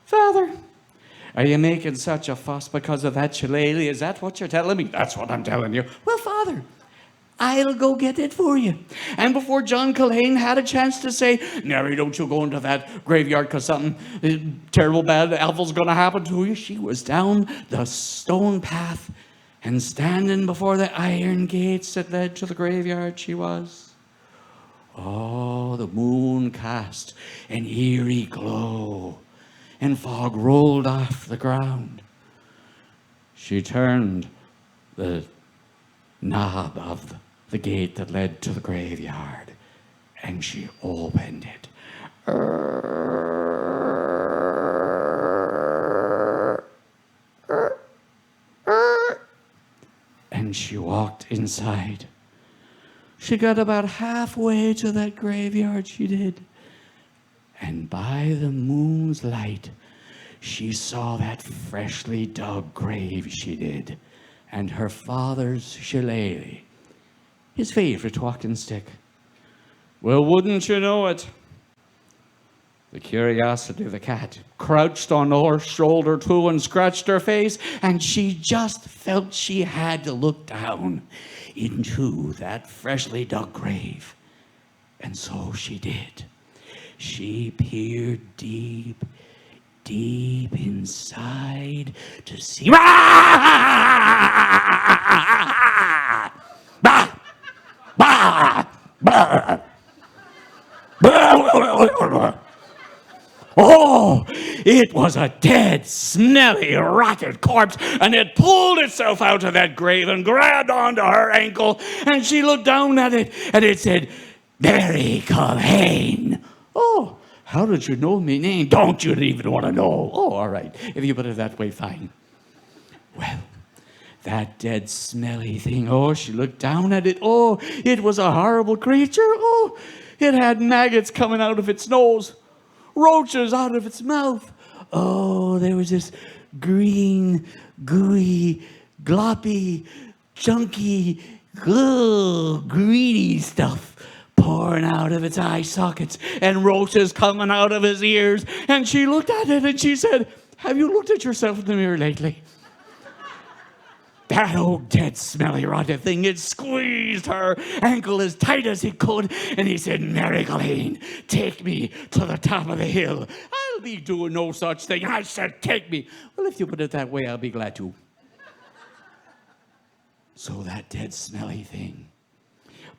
"Father, are you making such a fuss because of that shillelagh? Is that what you're telling me?" "That's what I'm telling you." "Well, Father, I'll go get it for you." And before John Culhane had a chance to say, "Mary, don't you go into that graveyard because something terrible bad, awful's going to happen to you," she was down the stone path and standing before the iron gates that led to the graveyard she was. Oh, the moon cast an eerie glow and fog rolled off the ground. She turned the knob of the gate that led to the graveyard, and she opened it. And she walked inside. She got about halfway to that graveyard, she did. And by the moon's light, she saw that freshly dug grave, she did, and her father's shillelagh, his favorite walking stick. Well, wouldn't you know it, the curiosity of the cat crouched on her shoulder too and scratched her face, and she just felt she had to look down into that freshly dug grave. And so she did. She peered deep, deep inside to see. Oh, it was a dead, smelly, rotted corpse, and it pulled itself out of that grave and grabbed onto her ankle, and she looked down at it, and it said, Mary Culhane. Oh, how did you know me name? Don't you even want to know? Oh, all right. If you put it that way, fine. Well, that dead, smelly thing, oh, she looked down at it. Oh, it was a horrible creature. Oh, it had maggots coming out of its nose, roaches out of its mouth. Oh, there was this green, gooey, gloppy, chunky, greedy stuff pouring out of its eye sockets and roaches coming out of his ears. And she looked at it and she said, have you looked at yourself in the mirror lately? That old dead, smelly, rotten thing, it squeezed her ankle as tight as he could, and he said, Mary Culhane, take me to the top of the hill. I'll be doing no such thing. I said, take me. Well, if you put it that way, I'll be glad to. So that dead, smelly thing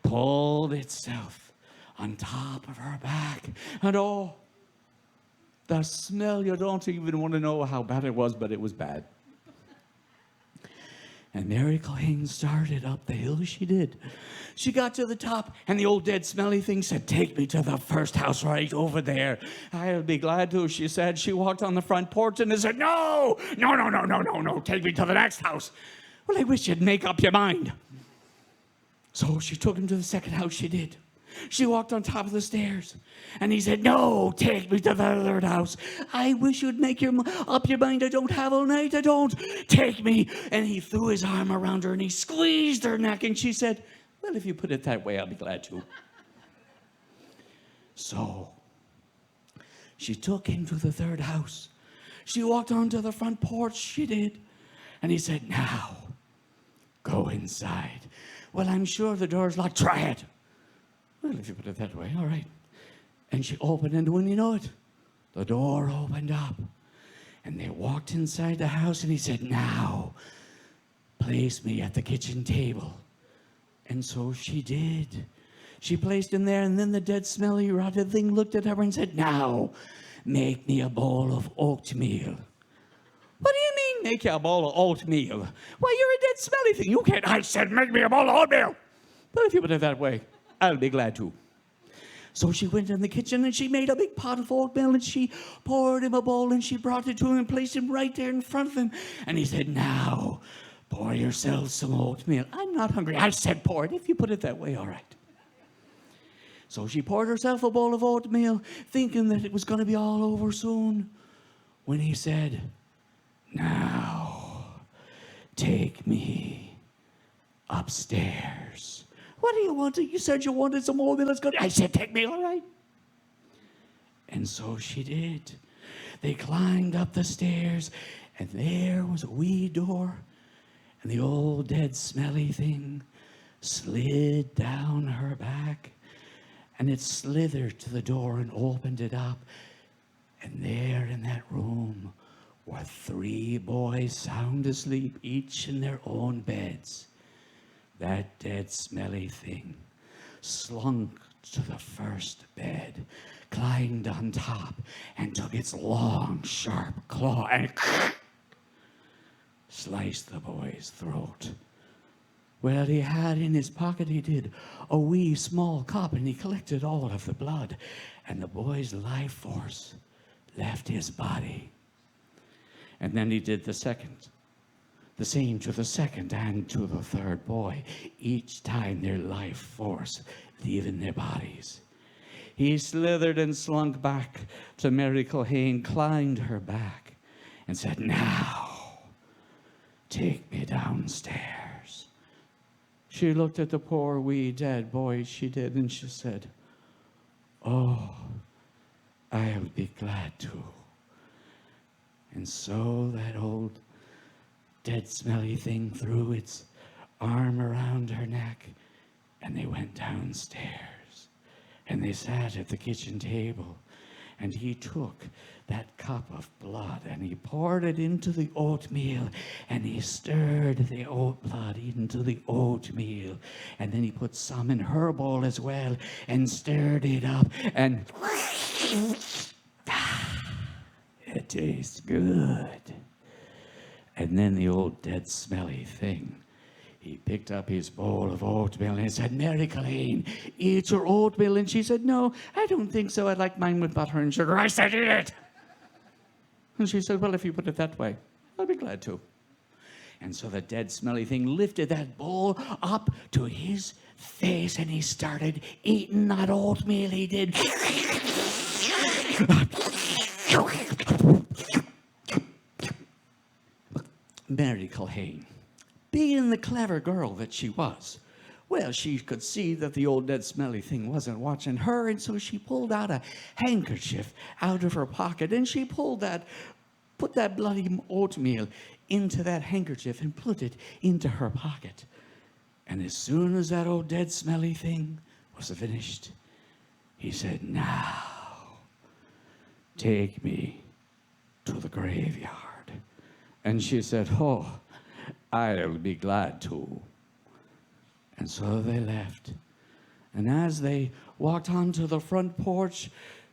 pulled itself on top of her back, and oh, the smell, you don't even want to know how bad it was, but it was bad. And Mary Culhane started up the hill, she did. She got to the top, and the old dead smelly thing said, take me to the first house right over there. I'll be glad to, she said. She walked on the front porch, and they said, no, take me to the next house. Well, I wish you'd make up your mind. So she took him to the second house, she did. She walked on top of the stairs, and he said, no, take me to the third house. I wish you'd make up your mind. I don't have all night. I don't. Take me. And he threw his arm around her, and he squeezed her neck, and she said, well, if you put it that way, I'll be glad to. So she took him to the third house. She walked onto the front porch, she did. And he said, now, go inside. Well, I'm sure the door's locked. Try it. Well, if you put it that way, all right. And she opened, and when you know it, the door opened up. And they walked inside the house, and he said, now, place me at the kitchen table. And so she did. She placed him there, and then the dead, smelly, rotted thing looked at her and said, now, make me a bowl of oatmeal. What do you mean, make you a bowl of oatmeal? Why, you're a dead, smelly thing. You can't. I said, make me a bowl of oatmeal. But if you put it that way, I'll be glad to. So she went in the kitchen and she made a big pot of oatmeal and she poured him a bowl and she brought it to him and placed him right there in front of him. And he said, now, pour yourself some oatmeal. I'm not hungry. I said pour it. If you put it that way, all right. So she poured herself a bowl of oatmeal, thinking that it was going to be all over soon, when he said, now, take me upstairs. What do you want? You said you wanted some oatmeal. Let's go. I said, take me, all right. And so she did. They climbed up the stairs, and there was a wee door, and the old dead smelly thing slid down her back, and it slithered to the door and opened it up. And there in that room were 3 boys sound asleep, each in their own beds. That dead, smelly thing slunk to the first bed, climbed on top, and took its long, sharp claw and sliced the boy's throat. Well, he had in his pocket, he did, a wee small cup, and he collected all of the blood, and the boy's life force left his body. And then he did the same to the second and to the third boy, each time their life force leaving their bodies. He slithered and slunk back to Mary Culhane, climbed her back, and said, now, take me downstairs. She looked at the poor wee dead boy, she did, and she said, oh, I'll be glad to. And so that old dead, smelly thing threw its arm around her neck, and they went downstairs, and they sat at the kitchen table, and he took that cup of blood, and he poured it into the oatmeal, and he stirred the oat blood into the oatmeal, and then he put some in her bowl as well, and stirred it up, and It tastes good. And then the old dead smelly thing, he picked up his bowl of oatmeal and said, Mary Colleen, eat your oatmeal. And she said, no, I don't think so. I'd like mine with butter and sugar. I said, eat it. And she said, well, if you put it that way, I'll be glad to. And so the dead smelly thing lifted that bowl up to his face and he started eating that oatmeal. He did. Mary Culhane, being the clever girl that she was, well, she could see that the old dead smelly thing wasn't watching her, and so she pulled out a handkerchief out of her pocket, and she put that bloody oatmeal into that handkerchief and put it into her pocket. And as soon as that old dead smelly thing was finished, he said, now, take me to the graveyard. And she said, oh, I'll be glad to. And so they left. And as they walked onto the front porch,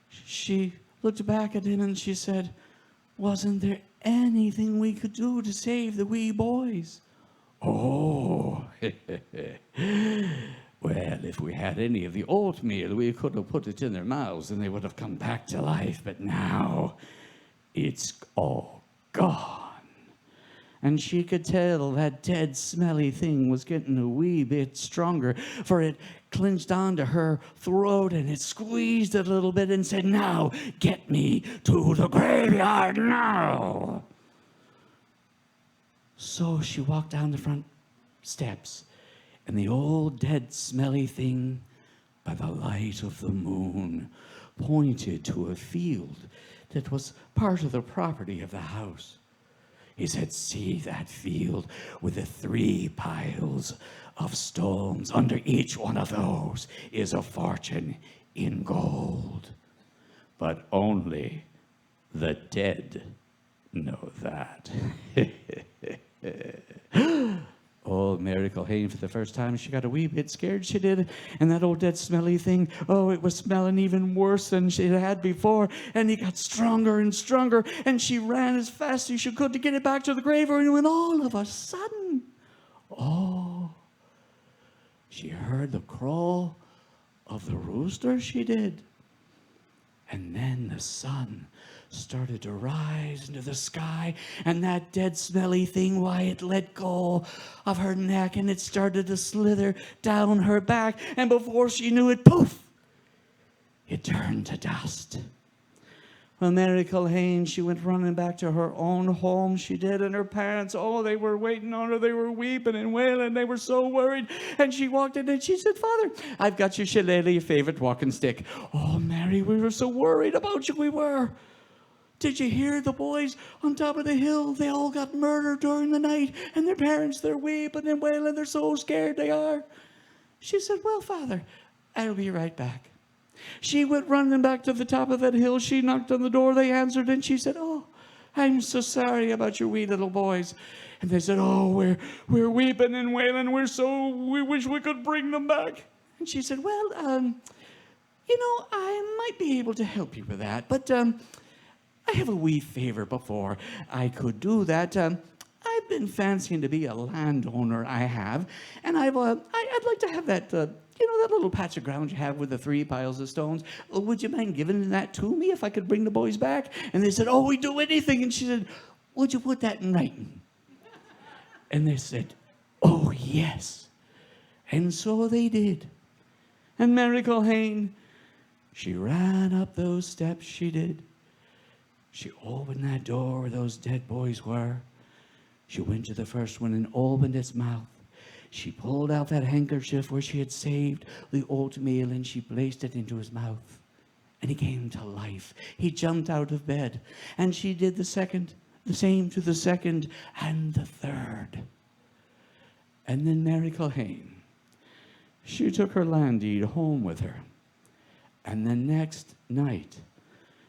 she looked back at him and she said, wasn't there anything we could do to save the wee boys? Oh, well, if we had any of the oatmeal, we could have put it in their mouths and they would have come back to life. But now it's all gone. And she could tell that dead, smelly thing was getting a wee bit stronger, for it clinched onto her throat and it squeezed it a little bit and said, now, get me to the graveyard now. So she walked down the front steps, and the old, dead, smelly thing, by the light of the moon, pointed to a field that was part of the property of the house. He said, see that field with the 3 piles of stones? Under each one of those is a fortune in gold. But only the dead know that. Oh, Mary Culhane, for the first time, she got a wee bit scared, she did. And that old dead smelly thing, oh, it was smelling even worse than she had before. And he got stronger and stronger. And she ran as fast as she could to get it back to the graveyard. And when all of a sudden, oh, she heard the crow of the rooster, she did. And then the sun started to rise into the sky, and that dead smelly thing, why, it let go of her neck and it started to slither down her back, and before she knew it, poof, it turned to dust. Well, Mary Culhane, she went running back to her own home, she did, and her parents, oh, they were waiting on her, they were weeping and wailing, they were so worried, and she walked in and she said, Father, I've got your shillelagh, your favorite walking stick. Oh, Mary, we were so worried about you, we were. Did you hear the boys on top of the hill? They all got murdered during the night, and their parents, they're weeping and wailing, they're so scared they are. She said, well, Father, I'll be right back. She went running back to the top of that hill. She knocked on the door. They answered, and she said, oh, I'm so sorry about your wee little boys. And they said, oh, we're weeping and wailing. We wish we could bring them back. And she said, well, you know, I might be able to help you with that, but I have a wee favor before I could do that. I've been fancying to be a landowner, I have, and I'd like to have that, that little patch of ground you have with the 3 piles of stones. Would you mind giving that to me if I could bring the boys back? And they said, oh, we'd do anything. And she said, would you put that in writing? And they said, oh, yes. And so they did. And Mary Culhane, she ran up those steps, she did. She opened that door where those dead boys were. She went to the first one and opened its mouth. She pulled out that handkerchief where she had saved the oatmeal and she placed it into his mouth. And he came to life. He jumped out of bed. And she did the same to the second and the third. And then Mary Culhane, she took her land deed home with her. And the next night,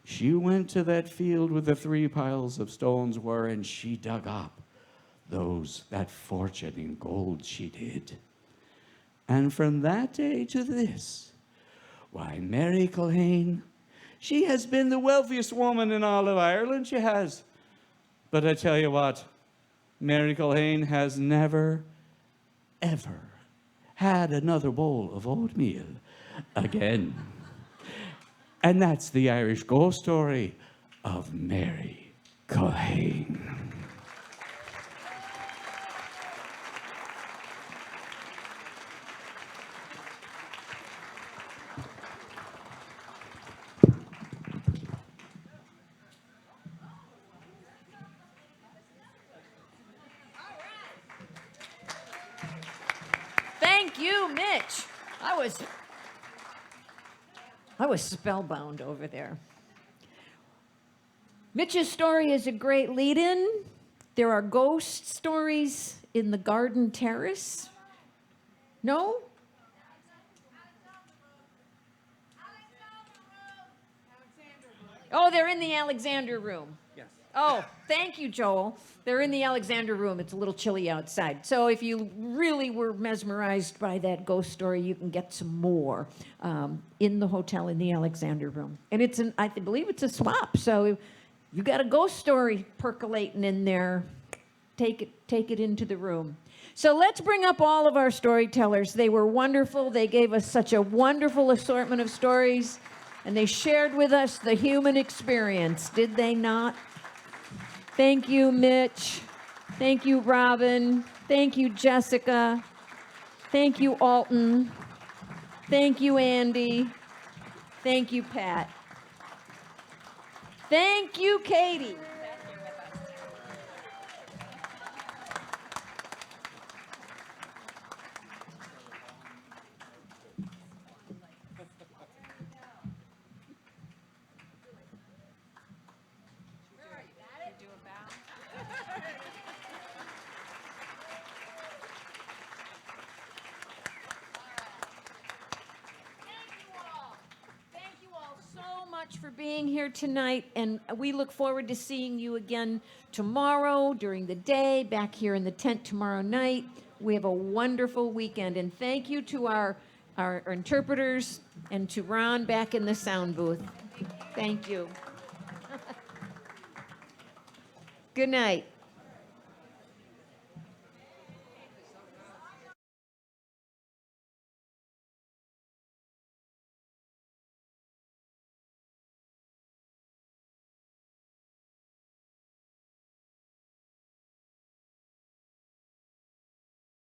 she went to that field with the 3 piles of stones were, and she dug up that fortune in gold, she did. And from that day to this, why, Mary Culhane, She has been the wealthiest woman in all of Ireland, she has. But I tell you what, Mary Culhane has never, ever had another bowl of oatmeal again. And that's the Irish ghost story of Mary Culhane. Thank you, Mitch. I was spellbound over there. Mitch's story is a great lead-in. There are ghost stories in the garden terrace. No? Oh, they're in the Alexander room. Yes. Oh, thank you, Joel. They're in the Alexander room. It's a little chilly outside. So if you really were mesmerized by that ghost story, you can get some more in the hotel in the Alexander room. And I believe it's a swap. So you got a ghost story percolating in there. Take it into the room. So let's bring up all of our storytellers. They were wonderful. They gave us such a wonderful assortment of stories. And they shared with us the human experience, did they not? Thank you, Mitch. Thank you, Robin. Thank you, Jessica. Thank you, Alton. Thank you, Andy. Thank you, Pat. Thank you, Katie. For being here tonight, and we look forward to seeing you again tomorrow during the day, back here in the tent tomorrow night. We have a wonderful weekend, and thank you to our interpreters and to Ron back in the sound booth. Thank you. Good night.